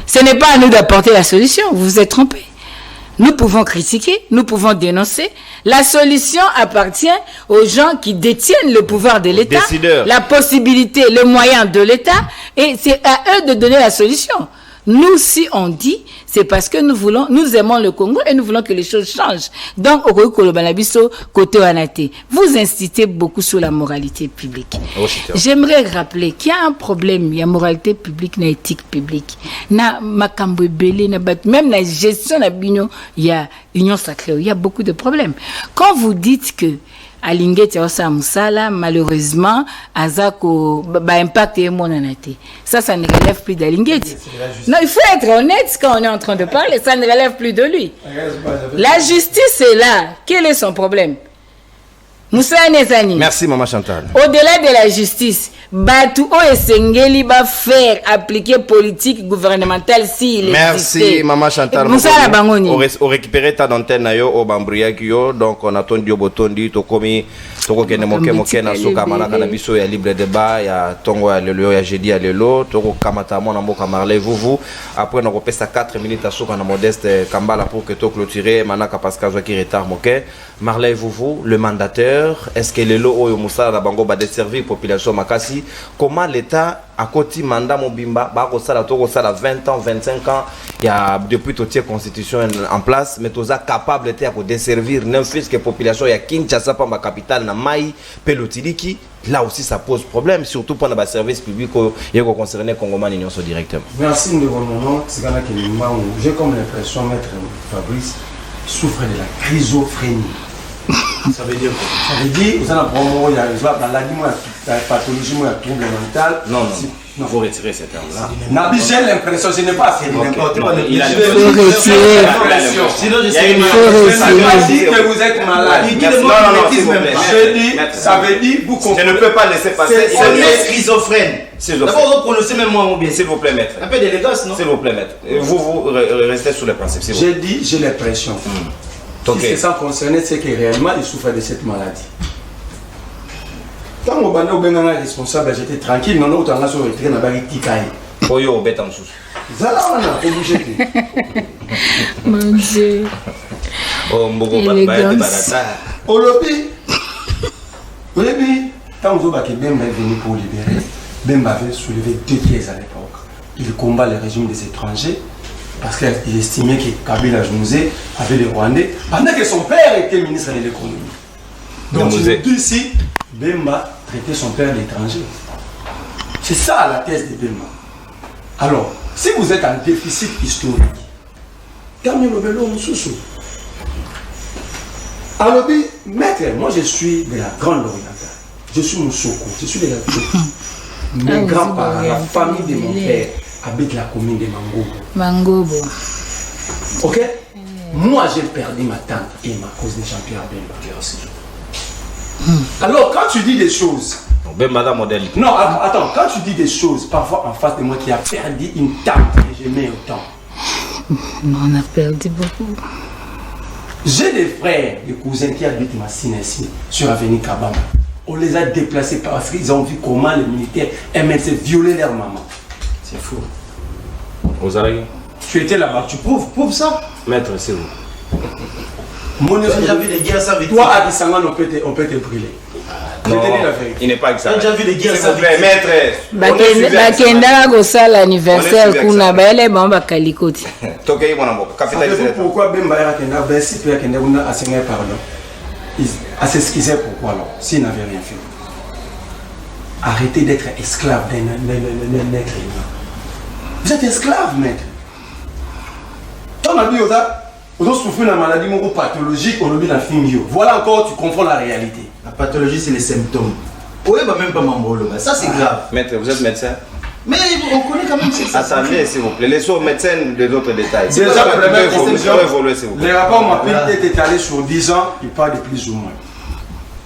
C: Ce n'est pas à nous d'apporter la solution. Vous vous êtes trompé. Nous pouvons critiquer, nous pouvons dénoncer. La solution appartient aux gens qui détiennent le pouvoir de l'État, la possibilité, le moyen de l'État, et c'est à eux de donner la solution. Nous, si on dit, c'est parce que nous aimons le Congo et nous voulons que les choses changent. Donc, au côté Wanate, vous incitez beaucoup sur la moralité publique. J'aimerais rappeler qu'il y a un problème, il y a moralité publique, na éthique publique, na makambo belé, même la gestion de l'union, il y a union sacrée, il y a beaucoup de problèmes. Quand vous dites que Alingeti Osa Moussala, malheureusement, Azako, impact et monanate. Ça ne relève plus d'Alingeti. Non, il faut être honnête quand on est en train de parler, ça ne relève plus de lui. La justice est là. Quel est son problème? Moussa Nezani.
A: Merci, Maman Chantal.
C: Au-delà de la justice, Batou Esengeli va faire appliquer politique gouvernementale s'il
A: existe. Merci, Maman Chantal.
C: Moussa Bangoni.
A: On récupère ta antenne au Bambriakio, donc on attend Dio Botondi, Tokomi, Toko Kene Moke Moke na Soka Manaka na biso ya libre débat, ya Tongo ya Lelo ya Jeudi ya Lelo, Toko Kamata Mona Moka Marley vous. Après on repère ça 4 minutes à Soka na Modeste Kambala pour que to clôturer Manaka Pascal Joaki retard Moke. Marley vous, le mandataire, est-ce que Lelo Oyo Moussa la Bango va desservir population Makasi? Comment l'État a côté mandat Mobimba, Toko Sala 20 ans, 25 ans, il y a depuis toute la constitution en place, mais tous capable d'être à desservir n'importe quelle population, il y a Kinshasa, pas ma capitale, na Maï, Pelotiliki, là aussi ça pose problème, surtout pour les services publics qui sont concernés Congoman Union directement.
D: Merci de votre nom, j'ai comme l'impression, Maître Fabrice souffre de la schizophrénie. Ça veut dire quoi? Ça veut dire, vous avez la pathologie, la trouble mental.
A: Non, il faut retirer ces termes-là.
D: J'ai l'impression, je n'ai pas fait n'importe quoi.
C: Il faut retirer.
D: Sinon, je sais dit que vous êtes malade. Je dis, ça veut dire, vous comprenez.
A: Je ne peux pas laisser passer.
B: On est schizophrène. D'abord, vous prononcez même moi bien.
A: S'il vous plaît, maître.
B: Un peu d'élégance, non?
A: S'il vous plaît, maître. Vous restez sous les principes.
D: J'ai dit, j'ai l'impression. Si c'est ça concerné, c'est que réellement il souffre de cette maladie. Quand on est responsable, j'étais tranquille, non, on a sur le train, on a dit qu'il
A: Oyo, bête en sous.
D: Zala, on a obligé.
C: Mon Dieu.
A: Oh, Mbogo,
D: au lobby, quand on est venu pour libérer, Bemba avait soulevé 2 pièces à l'époque. Il combat le régime des étrangers. Parce qu'il estimait que Kabila Jmouzé avait les Rwandais pendant que son père était ministre de l'économie. Donc il dit ici, Bemba traitait son père d'étranger. C'est ça la thèse de Bemba. Alors, si vous êtes en déficit historique, terminez le vélo Moussoussou. Alors, maître, moi je suis de la grande orientale. Je suis Moussoukou, je suis de la mes grands-parents, la famille de mon père habite la commune de
C: Mangobo.
D: Ok? Moi, j'ai perdu ma tante et ma cause de Jean-Pierre Bemba. Alors, quand tu dis des choses...
A: Madame modèle.
D: Non, attends, quand tu dis des choses, parfois en face de moi qui a perdu une tante que j'aimais autant.
C: On a perdu beaucoup.
D: J'ai des frères, des cousins qui habitent Massine ici, sur l'avenue Kabamba. On les a déplacés parce qu'ils ont vu comment les militaires aimaient se violer leur maman.
A: C'est fou. Vous avez...
D: Tu étais là-bas, tu prouves ça?
A: Maître, c'est vous.
B: Mon déjà vu les guerres, ça veut dire.
D: Toi, à Dissangan, on peut te brûler.
A: Non, il n'est pas exact.
B: J'ai déjà vu des guerres.
A: S'il vous plaît, maître.
C: bakenda kosala anniversaire kuna bayele bango bakalikoti
A: Tokei mon amour.
D: Savez-vous pourquoi Bemba Yakenda Bessi peut Yakenda a signé pardon? Il a s'excusé pourquoi alors, s'il n'avait rien fait. Arrêtez d'être esclave d'un être humain. Vous êtes esclave, maître. Ton ami, vous avez souffert d'une maladie pathologique, on oublie la film. Voilà encore, tu confonds la réalité.
B: La pathologie, c'est les symptômes. Oui, bah même pas Mambolo. Ça, c'est grave.
A: Maître, vous êtes médecin?
B: Mais on connaît quand même ça.
A: Attendez, s'il vous plaît. Laissez aux médecins de d'autres détails.
D: Déjà, les rapports m'appellent étaient étalés sur 10 ans, ils parlent de plus ou moins.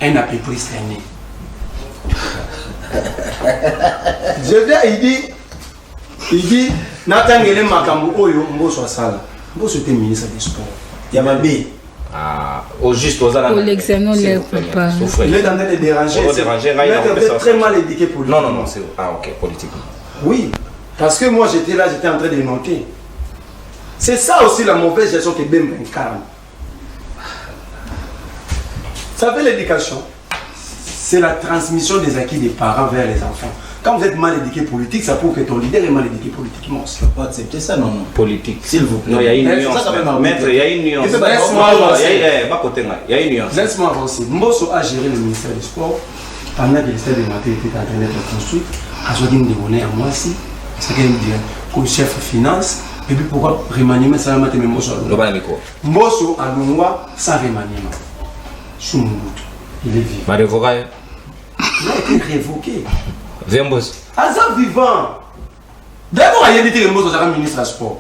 D: Un à peu près traîné. Je viens, il dit, Nathan Gele Makambo Oyo, Mboso Asala. Mboso était ministre des Sports.
B: Yamabé.
A: Ah, au juste aux alentours.
C: Pour l'examen, le papa.
D: Il est en train de déranger. Vous êtes très mal éduqué politiquement.
A: Non, c'est... Ah, ok, politiquement.
D: Oui, parce que moi j'étais là, j'étais en train de noter. C'est ça aussi la mauvaise gestion que Bemba incarne. Vous savez, l'éducation, c'est la transmission des acquis des parents vers les enfants. Quand vous êtes mal éduqué politique, ça prouve que ton leader est mal éduqué politiquement.
B: Je ne peux pas accepter ça, non.
A: Politique.
B: S'il vous plaît.
A: Non, il y a une nuance. Maître, il y a une nuance.
D: Il y a une nuance. Laisse-moi avancer. Mbosso a géré le ministère du Sport pendant que le stade de Maté était en train d'être construit. À soi d'une débonnée à moi aussi. C'est qu'il dit au chef finance. Et puis pourquoi remaniement ça va mettre Mbosso à l'eau. Mbosso à l'eau sans remaniement. Sous Mobutu. Il est vivant. Il a été révoqué.
A: Vembos.
D: Azam vivant. D'abord, il y a dit que Mbosso sera ministre du Sport.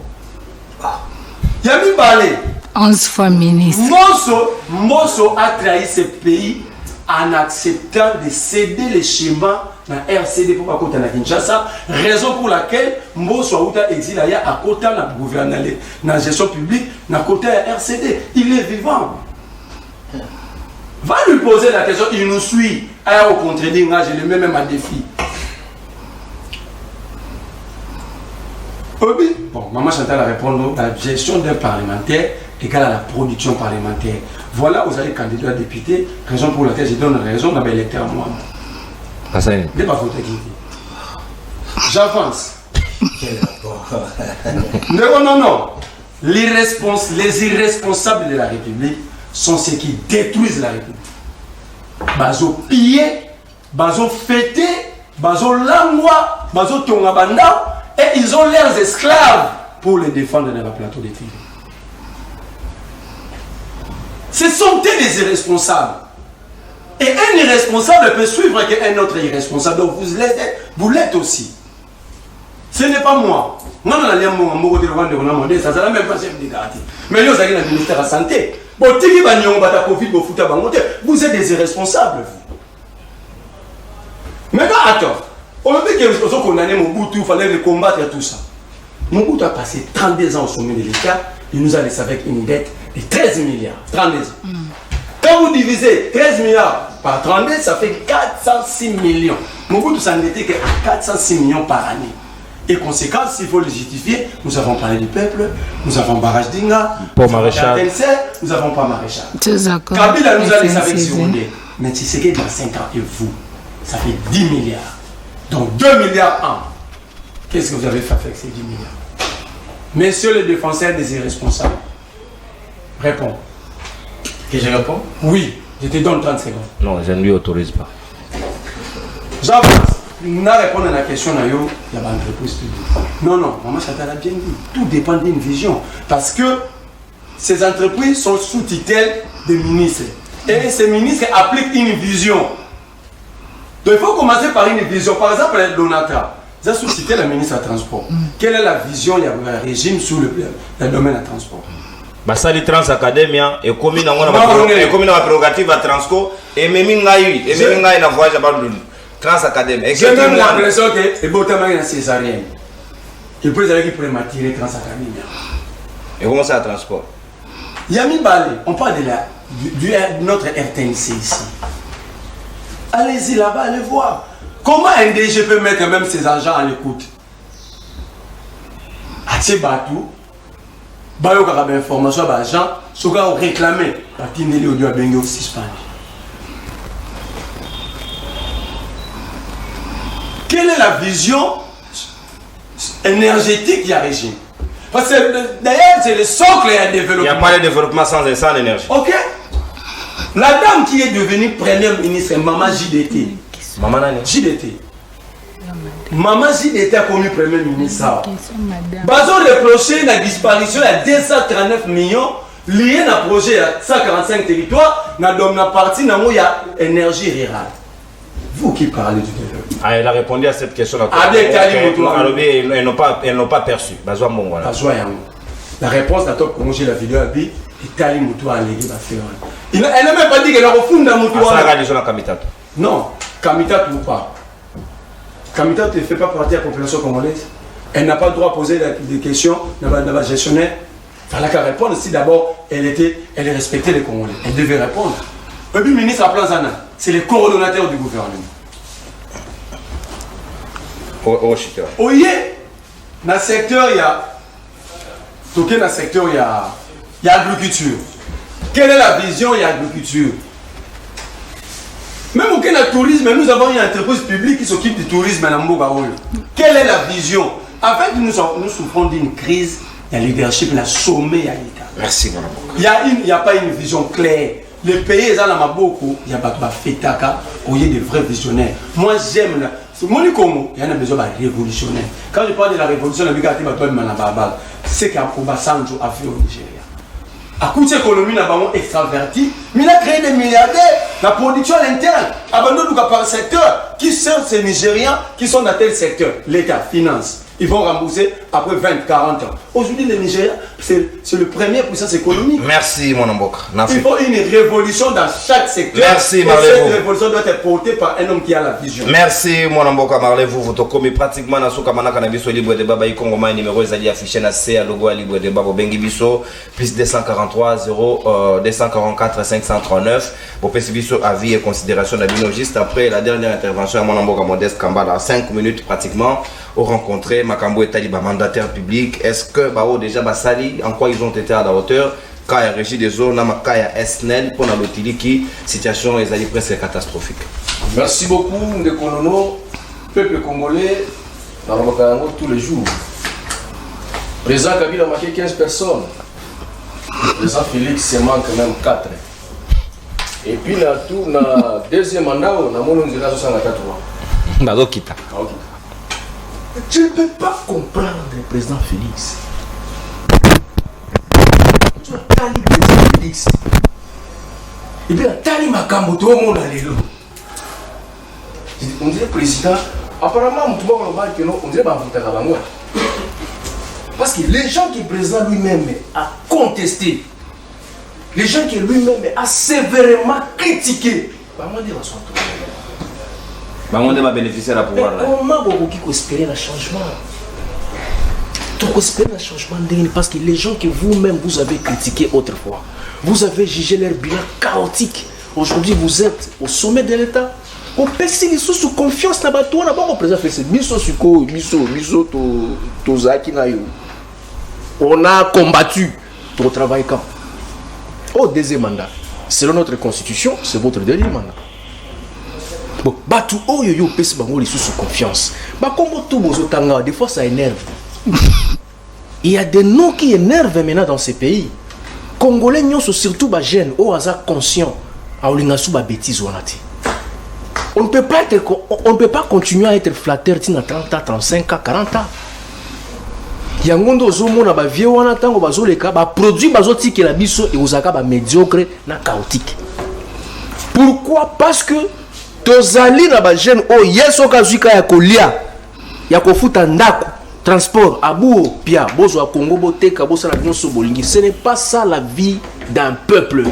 D: Il y a mis balai.
C: 11 fois ministre.
D: Mbosso a trahi ce pays en acceptant de céder les schémas dans RCD pour pas à Kinshasa, raison pour laquelle Mbosso a exilé à côté de la gouvernance, dans la gestion publique, à côté de RCD. Il est vivant. Va lui poser la question, il nous suit. Au contredit, je le mets même à défi. Bon, Maman Chantal a répondu, la gestion d'un parlementaire égale à la production parlementaire. Voilà, vous allez candidater à député, raison pour laquelle je donne raison à l'électeur moi. n'est pas votre qui dit. J'avance.
B: Quel rapport?
D: Non. Les irresponsables de la République sont ceux qui détruisent la République. Bazo piller, bazo fêter, bazo langwa, bazo tongabanda, et ils ont leurs esclaves pour les défendre dans le plateau de télé. Ce sont des irresponsables. Et un irresponsable peut suivre qu'un autre irresponsable. Donc vous l'êtes aussi. Ce n'est pas moi. Moi, je n'ai pas ça n'a même pas chef de quartier. Mais nous, avez le ministère de la Santé. Vous êtes des irresponsables. Maintenant, attends. On a dit que condamné Mobutu, il fallait le combattre et tout ça. Mobutu a passé 32 ans au sommet de l'État. Il nous a laissé avec une dette de 13 milliards. 32 ans. Quand vous divisez 13 milliards par 32, ça fait 406 millions. Mobutu s'endettait qu'à 406 millions par année. Et conséquence, s'il faut le justifier, nous avons parlé du peuple, nous avons barrage d'Inga, nous avons pas maréchal. Kabila nous a laissé avec Siroundé. Mais si c'est que dans 5 ans et vous, ça fait 10 milliards. Donc 2 milliards an. Qu'est-ce que vous avez fait avec ces 10 milliards? Messieurs les défenseurs des irresponsables, réponds.
B: Que je réponds?
D: Oui, je te donne 30 secondes.
A: Non, je ne lui autorise pas.
D: J'avance. Nous allons répondre à la question de l'entreprise publique. Non, Maman Chantal a bien dit. Tout dépend d'une vision. Parce que ces entreprises sont sous tutelle des ministres. Et ces ministres appliquent une vision. Donc il faut commencer par une vision. Par exemple, l'ONATRA. Vous avez sous tutelle la ministre du Transport. Quelle est la vision, il y a un régime sur le domaine du transport?
A: Basali Transacademia et comme une prérogative à Transco et même ngai na voyage à Transacademia.
D: J'ai même l'impression que c'est Botama est césarienne. Il peut aller pour m'attirer Transacademia.
A: Et comment ça transport?
D: Yami Balé, on parle de notre RTNC ici. Allez-y là-bas, allez voir. Comment un DG peut mettre même ses agents à l'écoute? Atie Batou, Bayo Karabe information à agent, ceux qui ont réclamé la Tineli Audio à Bengo suspendu. Quelle est la vision énergétique du régime? Parce que d'ailleurs, c'est le socle à développer.
A: Il n'y a pas de développement sans énergie.
D: Ok. La dame qui est devenue première ministre, Maman JDT.
A: Maman Nani?
D: JDT. Maman JDT a commis première ministre. Ils ont reproché la disparition de 239 millions liés à un projet à 145 territoires. Dans la partie, il y a énergie rurale. Vous qui parlez du développement.
A: Ah, elle a répondu à cette question. Elles n'ont pas perçu.
D: La réponse à toi, comment j'ai la vidéo, elle n'a même pas dit qu'elle a refondé la moto. Non, Kamitat ou pas. Kamitat ne fait pas partie de la population congolaise. Elle n'a pas le droit de poser des questions dans la gestionnaire. Il fallait qu'elle réponde si d'abord elle respectait les Congolais. Elle devait répondre. Le ministre à Planzana, c'est le coordonnateur du gouvernement. Oui, dans le secteur, il y a. Dans le secteur, il y a l'agriculture. Quelle est la vision de l'agriculture? Même au Kenya tourisme, nous avons une entreprise publique qui s'occupe du tourisme à Nambogaoul. Quelle est la vision? En fait, nous souffrons d'une crise, il y a leadership, la sommet à l'État.
A: Merci, madame.
D: Il n'y a pas une vision claire. Les pays, il y a il y a Fetaka, il y a des vrais visionnaires. Moi, j'aime la. Il y a besoin de révolutionnaire. Quand je parle de la révolution, c'est qu'un Obasanjo a fait au Nigeria. À coup de l'économie, nous avons extraverti, mais il a créé des milliardaires. La production à l'interne, abandonne par secteur. Qui sont ces Nigériens qui sont dans tel secteur? L'État finance. Ils vont rembourser après 20-40 ans. Aujourd'hui, les Nigériens, c'est le premier puissance économique.
A: Merci, mon Mbok.
D: Il faut une révolution dans chaque secteur.
A: Merci,
D: Marley. Cette révolution doit être portée par un homme qui a la vision.
A: Merci, mon Mbok. Marley, vous commis pratiquement dans ce Kamana Cannabis au Libre Débat. Congo, numéro est affiché dans C, logo à Libre Débat. Bengi Bisso, plus 243 0 244 539. Pour Bisso, avis et considération d'Abino. Juste après la dernière intervention à mon Mbok à Modeste Kambala, 5 minutes pratiquement, au rencontré Makambo et Taliba, mandataire public. Est-ce que déjà Basali, en quoi ils ont été à la hauteur? Quand il y a régi des zones, quand il y a SNEL, pour l'autre qui situation est presque catastrophique.
E: Merci beaucoup, Ndekonono, peuple congolais, dans le Makango tous les jours. Président Kabila a marqué 15 personnes. Président Félix, c'est manque quand même 4. Et puis, dans le deuxième mandat, on a mon 64 ans. Je ne peux pas comprendre le président Félix. Tu as tali le président Félix. Et puis, tali Makambo, tout le monde a les lots. On dirait président, apparemment, on dirait parce que les gens qui président lui-même a contesté, les gens qui lui-même a sévèrement critiqué, on dire à son tour.
A: On va bénéficier de la pouvoir.
E: Comment vous espérez le changement? Vous espérez le changement parce que les gens que vous-même vous avez critiqués autrefois, vous avez jugé leur bilan chaotique. Aujourd'hui, vous êtes au sommet de l'État. Vous pensez sous confiance dans le on a combattu pour travail quand? Au deuxième mandat. Selon notre constitution, c'est votre dernier mandat. Bon, Batou, oh yo yo, pèse bango les sous confiance. Bah, comme tout bozo tanga, des fois ça énerve. Il y a des noms qui énervent maintenant dans ces pays. Congolais, nous sont surtout bah jeunes, au hasard conscient, à olingasu bah bêtises onati. On ne peut pas continuer à être flatteur à 30 ans, 35 ans, 40 ans. Yangondo zomona ba vieux wana tango bazoleka ba produit bazotiki la biso et ozaka ba médiocre na chaotique. Pourquoi? Parce que tozali na ba jeune o yeso kazuka ya kolia ya kofuta ndako transport abuo pia bozo a Congo boteka bosala nyonso bolingi. Ce n'est pas ça la vie d'un peuple.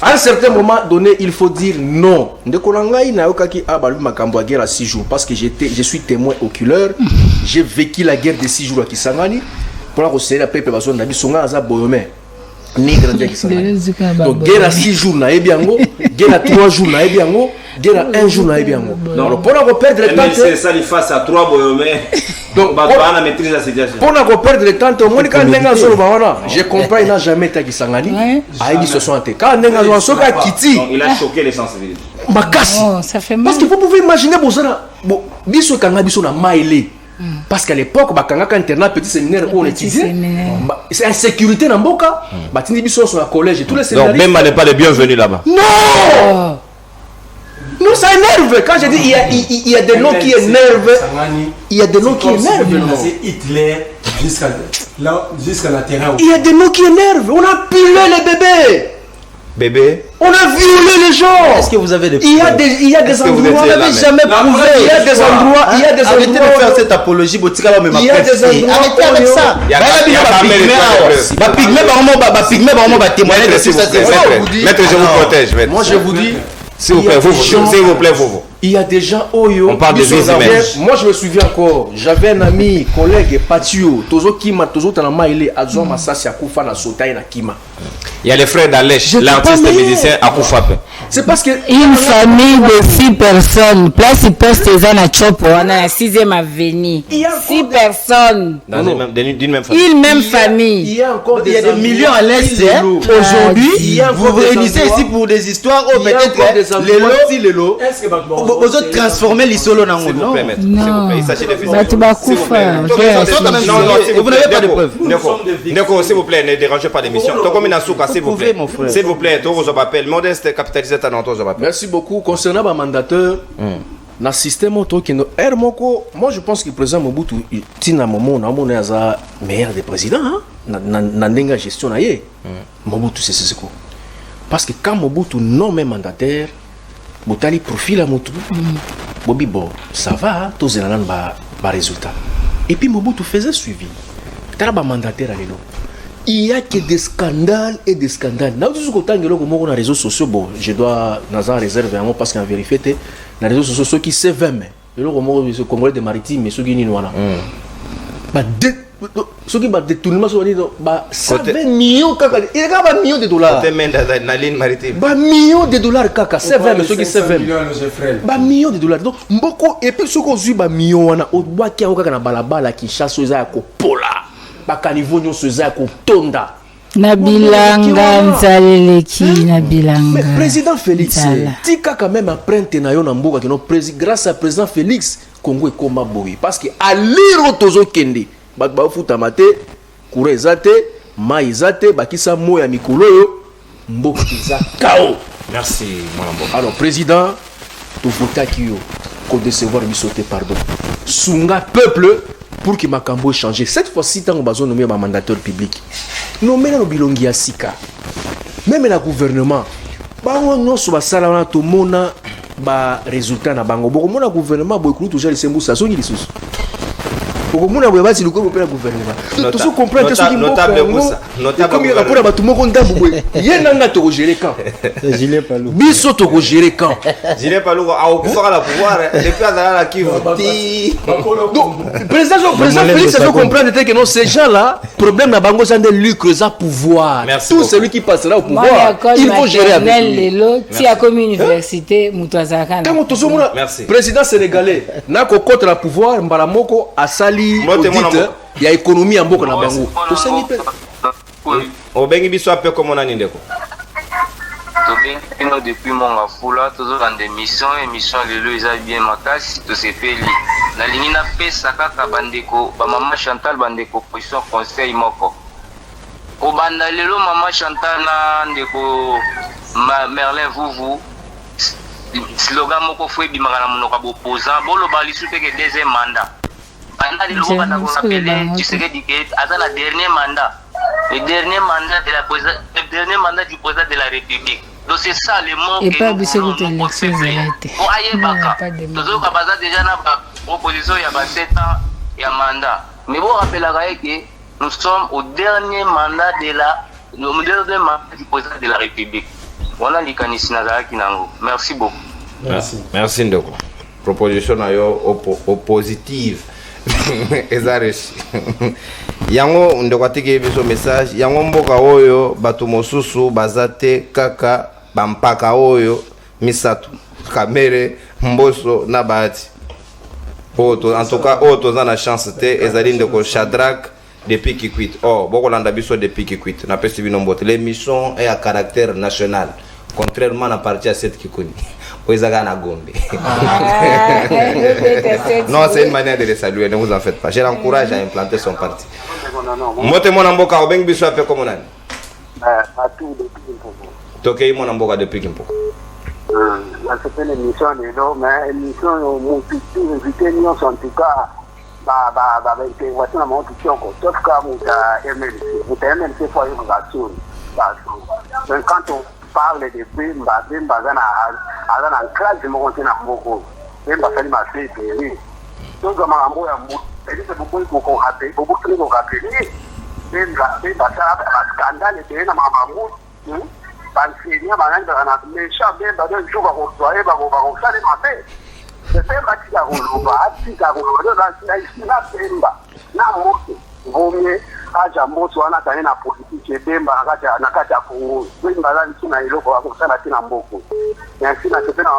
E: À un certain moment donné, il faut dire non. Ndekolanga ina okaki abalu makambo guerre à 6 jours parce que je suis témoin oculaire. J'ai vécu la guerre de 6 jours à Kisangani. Pour la recéder la peuple bazo na bisonga aza boyome. Ni grande Kisangani. Donc guerre à 6 jours na ebiango, guerre à 3 jours na ebiango, guerre à 1 jour na ebiango. Donc pour la perdre le temps,
A: c'est ça il face à 3 boyome. Donc bah on maîtrise la situation. Pour
E: la perdre le temps, Monica Nenga solo bawana. Je comprends il n'a jamais été Kisangani. Aïdi 60. Quand Nenga soka kiti.
A: Il a choqué les sensibilités.
E: makasi.
C: Ça fait mal.
E: Parce que vous pouvez imaginer biso kanga biso na maile. Parce qu'à l'époque bakanga ka internat petit séminaire où on étudiait. C'est insécurité na mboka. Batini biso sur la collège tous les séminaires.
A: Donc même n'est pas les bienvenus là-bas.
E: Non. Non, ça énerve. Quand je dis il y a des noms qui énervent. Il y a des noms qui énervent.
D: C'est Hitler jusqu'à la terre.
E: Il y a des noms qui énervent. On a pilé les bébés.
A: Bébé.
E: On a violé les gens.
B: Est-ce que vous avez des
E: Il y a des endroits.
B: Vous n'avez jamais prouvé.
E: Il y a des endroits. Il y a des endroits.
B: Arrêtez de faire cette apologie.
E: Il y a des endroits.
B: Arrêtez avec ça.
A: Maître, je vous protège.
E: Moi, je vous dis.
A: S'il vous plaît, vous.
E: Il y a des gens
A: on parle de images.
E: Moi je me souviens encore, j'avais un ami, collègue Patio, Tozo Kima, Tozo Tanama, il est Azor Massasi Akoufa na Sotaï na Kima.
A: Il y a les frères d'Alèche, l'artiste médecin Akoufa.
E: C'est parce que
C: une famille de 6 personnes, place poste à Chopo, on a la 6e avenue. 6 personnes.
A: D'une même famille.
C: Une même famille.
E: Il y a encore
B: des millions à l'Est. Aujourd'hui, vous vous réunissez ici pour des histoires où peut-être les lots. Vous autres transformez l'isolo dans le monde.
C: Non.
A: Il s'agit de
C: Vous n'avez
B: pas de preuves.
A: Neko, s'il vous plaît, ne dérangez pas l'émission. S'il vous plaît, s'il vous plaît, je m'appelle Modeste, capitalisé à Nantes, je m'appelle.
E: Merci beaucoup. Concernant le mandateur, dans le système moi je pense que le président Mobutu, Tina Momo, on est le meilleur des présidents. Dans la gestion, Mobutu, c'est ce coup. Parce que quand Mobutu nomme un mandataire, Botali profil à Mobutu, Bobi bon, ça va, tous les gens ont résultat. Et puis Mobutu faisait suivi. Il y a un mandataire à l'élo. Il y a que des scandales et des scandales. Dans les réseaux sociaux, bon, je dois réserver un mot parce qu'en vérité, les réseaux sociaux, ceux qui savent, le Congolais des maritimes, mais ceux qui n'y sont pas. Ceux qui battent détournement, ça fait millions de millions de dollars. Millions de dollars, kaka. C'est vrai, mais ceux qui savent. Millions de dollars. Donc, beaucoup, et puis ceux qui ont eu millions, on a au bois qui a un balabala qui chasse aux airs, pola. Bakanivo nyonso za ko tonda
C: Nabilanga nzaleleki Nabilanga.
E: Mais président Félix tika quand même apprendre na yo na mboka que grâce à président Félix Congo est comme boy parce que à liro tozo kende ba futa mate kurezate maizate bakisa moya mikolo yo mboka za kao.
A: Merci mon ambo.
E: Alors président to vota kiyo ko décevoir mi sauter pardon sunga peuple pour que Makambo change. Cette fois-ci, tant qu'on a nommé un mandateur public, nommé dans le bilongi à Sika, même le gouvernement, on a salama tout le monde ba résultat na bango. Bon, mon gouvernement, beaucoup toujours les symboles ça sont les sous. Beaucoup mon aboua si le gouvernement. Tout ce qu'on comprend que ce qui
A: notable notable.
E: Comme il rapport à tout le monde d'abou. Yenanga to gérer quand.
B: Gilet Palou.
E: Biso to gérer quand.
A: Gilet Palou a occupé la pouvoir depuis la qui
E: donc président Félix ça comprendre que non ces gens là problème na bango c'est de lucre ça pouvoir. Tout celui qui passera au pouvoir il faut gérer avec lui.
C: Si a comme université Mutwazaka.
A: Merci.
E: Président sénégalais na ko contre la pouvoir mbala moko asali il y a économie en mboka na bango. To sengi pe.
A: O bengi biso ape comme on a ni ndeko.
F: To depuis mon afula toujours dans des émission lelo ils a bien makasi to se peli. Na lingi na pesa kaka bandeko ba maman Chantal bandeko position conseil moko. Ko banda lelo maman Chantal na ndeko Merlin Vuvu slogan moko fwe bimaka na monoko opposant bolo bali soupe que deuxième mandat. Pendant le moment où on appelé tu serais dit que à la dernier mandat. Le dernier mandat du président de la République. Donc c'est ça le mot
C: et
F: que
C: pas
F: nous voulons nous faire. Pour ailleurs baka. Toujours quand baza déjà na proposition il y a 7 ans il y a mandat. Mais vous rappelez que nous sommes au dernier mandat du président de la République. Voilà les canisses nazaki nango. Merci beaucoup.
A: Merci ndeko. Proposition na yo oppositive. Ezareshi yango ndeko atiki biso message yango mboka oyo bato mosusu bazate kaka bampaka oyo misato kamere mboso na bahati oto en tout cas oto za na chance te ezali ndeko Shadrack depuis Kikwit boko landa biso depuis Kikwit na pesi bino mbote l'émission est à caractère national contrairement à partir à cette Kikuni Oizagana Gombe. Non, c'est une manière de les saluer, ne vous en faites pas. Je l'encourage à implanter son parti. Mote mon amboka, au bengi biso ape comme on a. Toke mon amboka depuis Kimpo.
G: C'est une émission, mais émission multitude invité nous en tout cas. Intervention à mon question, sauf que MLC faut une relation. Quand on parle de Bemba, Bemba a un classe de mon continent Moko. Bemba fait ma fille périr. Donc, c'est beaucoup qu'on rappelle, beaucoup de qu'on rappelle. Bemba, ça a scandale et c'est un mamou. Parce qu'il y a un méchant Bemba, un jour, on va reçoit, on va faire les matés. C'est Bemba qui a roulé, qui a roulé, Bemba. Na moto, vaut mieux. Aja moto anatane na politique Bemba nakati ya Kongo. Bemba zali tuna iloko wa kusana tina mboko. Merci na sepena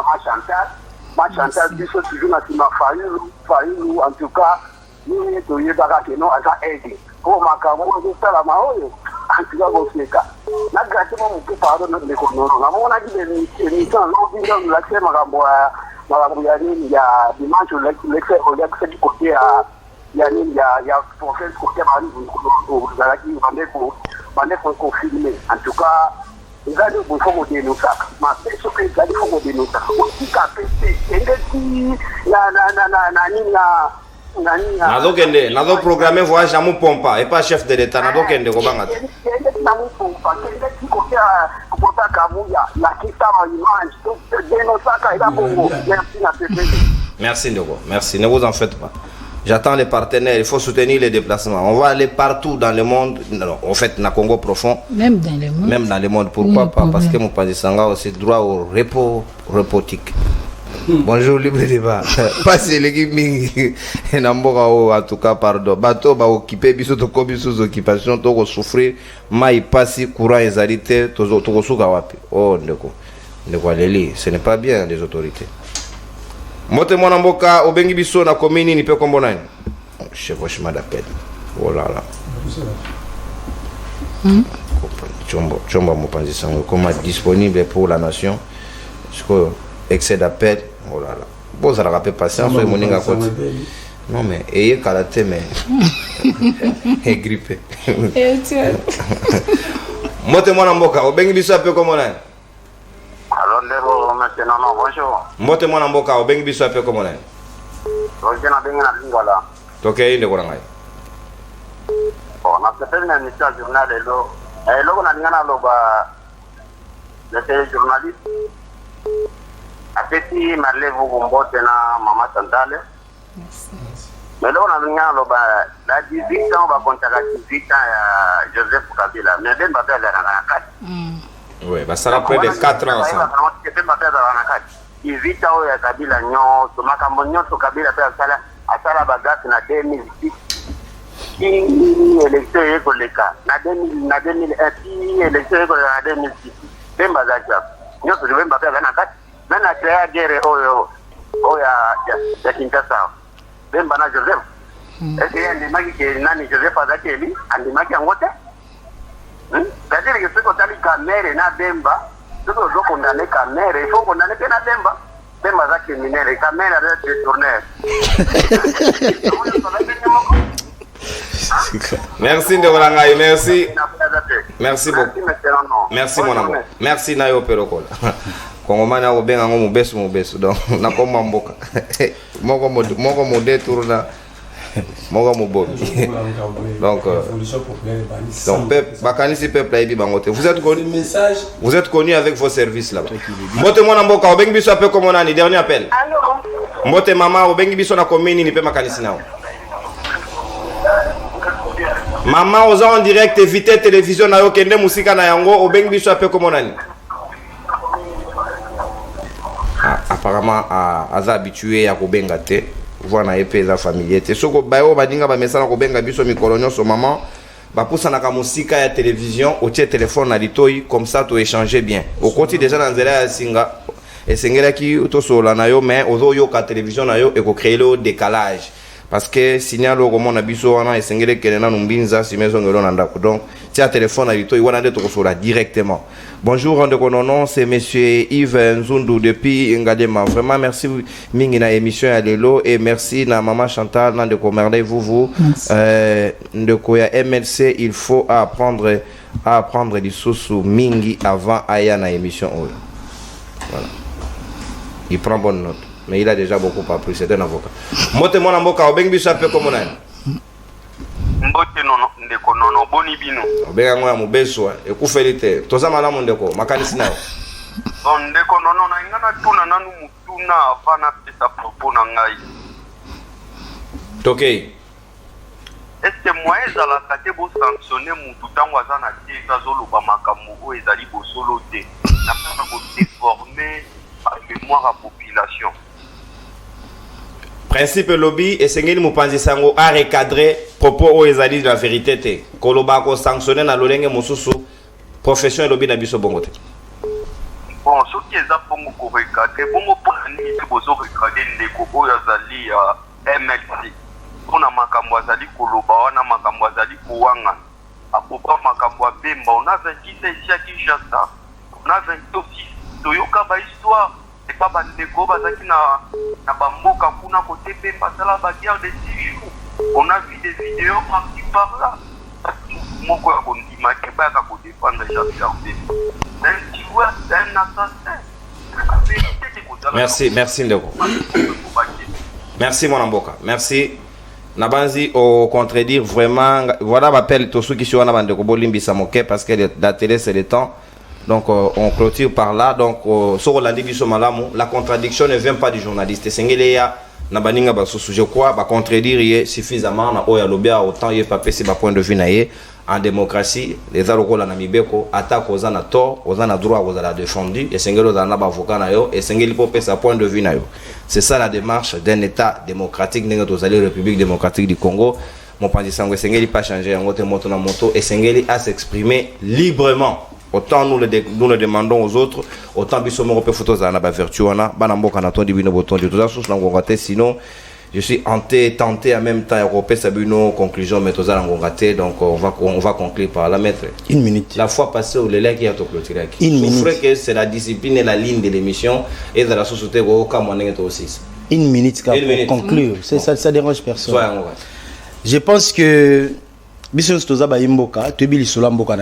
G: ma Chantal biso toujours na tima Fayulu en tout cas ni to yebaka ke no asa aide. Ko makambo ko sala maoyo antika ko feka. Na gati mo mpe pardon na ko no. Na mona ki ni tan lo binga la ke makambo ya ni ya dimanche l'excès au l'excès du côté à il y a pour faire côté Mali pour confirmer. En tout cas, il a dit qu'il faut me dénoncer. Mais ce que il a dit qu'il faut me dénoncer. Aussi
A: Nado programmé voyage à mon pompa et pas chef de l'État. Nado kende ko bangata. Merci Ndoko. Merci. Ne vous en faites pas. J'attends les partenaires, il faut soutenir les déplacements. On va aller partout dans le monde. Non, en fait, dans le Congo profond.
C: Même dans le monde.
A: Même dans le monde. Pourquoi pas? Parce que mon padi Sanga a aussi droit au repotique. Bonjour, libre débat. Passez l'équipe Mingi. En tout cas, pardon. Bateau va occuper, biso to kobi sous occupation, to souffrir. Maï passi, courant et zarité, to suga wapi. Oh, ndeko. Ndeko aleli. Ce n'est pas bien, les autorités. Mote mwana mboka obengi biso na komini ni pe kombo nani chef chemin d'appel oh là là chomba mopanzi sango comme disponible pour la nation jusqu'au excès d'appel oh là là bon ça rappelle patience et moninga côté non mais ayez karaté mais est grippé mote mwana mboka obengi biso pe kombo nani.
G: Alors, maintenant, bonjour.
A: Mote mwana mboka obengi biso ape comme on est.
G: Roger na benga na lingwala.
A: Toke inde ko ngai.
G: Bon, na peut-être une émission journal elo. Elo na ngana loba le journaliste. Apeti malevu gombote na mama Chantal. Merci. Mais là on a ngana loba la 18 ans va contacter 18 ans ya Joseph Kabila. Mais ben batel na 4.
A: Oui, bah ça rappelle de 4 ans ça.
G: Il vit à Kabila nyon, to makambo nyonso Kabila pe asala bagasi na 2006. Ki élection yeko leka na 2001 élection yeko na 2006. Bemba zacha. Nyonso Bemba pe na kati. Na créa guerre ya Kinshasa. Bemba na Joseph. Est-ce que ndimaki ke nani Joseph azakeli andimaki angote? C'est-à-dire que ce qu'on a dit Kamere na Bemba, ce qu'on a condamné Kamere, il faut condamner na Bemba. Bemba za criminel, et Kamere a détourné.
A: Merci de Rolangai, merci. Merci beaucoup. Merci mon amour. Merci Nayo Perokola. Kongomana obenga ngo mubesu donc nakoma mboka. Moko mo détourna. Donc Bakanisi peuple aibi bangote. Vous êtes connu avec vos services là-bas. Mote mwana mboka obengi biso ape comme on a ni dernier appel.
H: Allô.
A: Mote mama obengi biso na komini ni pe makanisi nao. Maman aux en direct éviter télévision na yo kende musika na yango obengi biso ape comme on a ni. Apparemment aza habitué à kobenga te. Voilà épée la famille. Et ce que bayo badinga ba message ko benga biso mikolo nyonso maman ba poussa na ka musika ya télévision au téléphone na litoi comme ça to échanger bien. Au côté déjà dans zela singa et sengela ki to sola na yo mais ozo yo ka télévision na yo et ko créer le décalage. parce que signal au comment biso wana esengele kelena numbinza simezo ngelo na ndako. Donc tia téléphone alito iwana nde tokosola directement. Bonjour ndeko nono, c'est monsieur Yves Nzundu depuis Ngadema. Vraiment merci mingi na émission ya lelo et merci na maman Chantal na ndeko Merley vous ndeko ya MLC, il faut apprendre du sousou mingi avant aya na émission. Voilà. Il prend bonne note. Mais il a déjà beaucoup appris, c'est un avocat. Mote mon amboka, obeng biso ape comme on a.
H: Mbote nono, ndeko nono, boni bino.
A: Obeng ngwa mubeso, ekufelite. Toza malamu ndeko, makanisi nao.
H: Ndeko nono, na ingana tuna nanu mutuna afana pesa propos na ngai.
A: Tokei.
H: Est-ce que moi ezala kate bo sanctionner mutu tango azana teza zolo ba makambo o ezali bo solo te. Na pas ko déformer la mémoire à population.
A: Principe lobby et sengeli mupanzi sango a recadrer propos o ezali de la vérité te. Koloba ko sanctionner na lolenge mosusu profession lobby na biso bongote.
H: Bon, ce qui est à bongo ko recadrer, bongo pour ni bozo recadrer ndeko o yazali MLC. On a makambo azali koloba wana makambo azali kuwanga. Apopa makambo bemba, on a 26 ici à Kinshasa. On a 26 toyoka ba histoire. C'est pas bandeko bazaki na bamboka kuna côté bemba sala ba guerre de 6 jours. On a vu des vidéos par-ci par-là. Moko ya bondima ke ba ka ko défendre Jean-Pierre Bemba. C'est un tueur, c'est un assassin.
A: Merci Ndeko. Merci mon amboka. Merci. Nabanzi au contredire vraiment. Voilà m'appelle tous ceux qui sont en avant de Kobolimbi Samoke parce que la télé c'est le temps. Donc on clôture par là. Donc sur la contradiction ne vient pas du journaliste. Je crois contredire suffisamment na oya lobia autant il pas passer point de vue naie en démocratie les aloko la namibeko attaque aux ana tort aux ana droit aux ala défendu et sengelo za na avocat na yo et sengeli po pesa point de vue na yo. C'est ça la démarche d'un état démocratique n'enga tozali République démocratique du Congo. Mon pandi sango sengeli pas changer en moto moto na moto et sengeli à s'exprimer librement. Autant nous le demandons aux autres, autant bisomo repé photos à la vertu wana banamboka na tondi bino boton de tout ça sous l'angongate sinon je suis tenté en même temps européen sabino conclusion mais tous angongate donc on va conclure par la mettre
B: une minute
A: la fois passée où le lac qui a tout clôturé
B: une minute
A: que c'est la discipline et la ligne de l'émission et de la société au cas moyen aussi
B: une minute pour conclure c'est ça dérange personne je pense que biso toza ba imboka to bilisolo mboka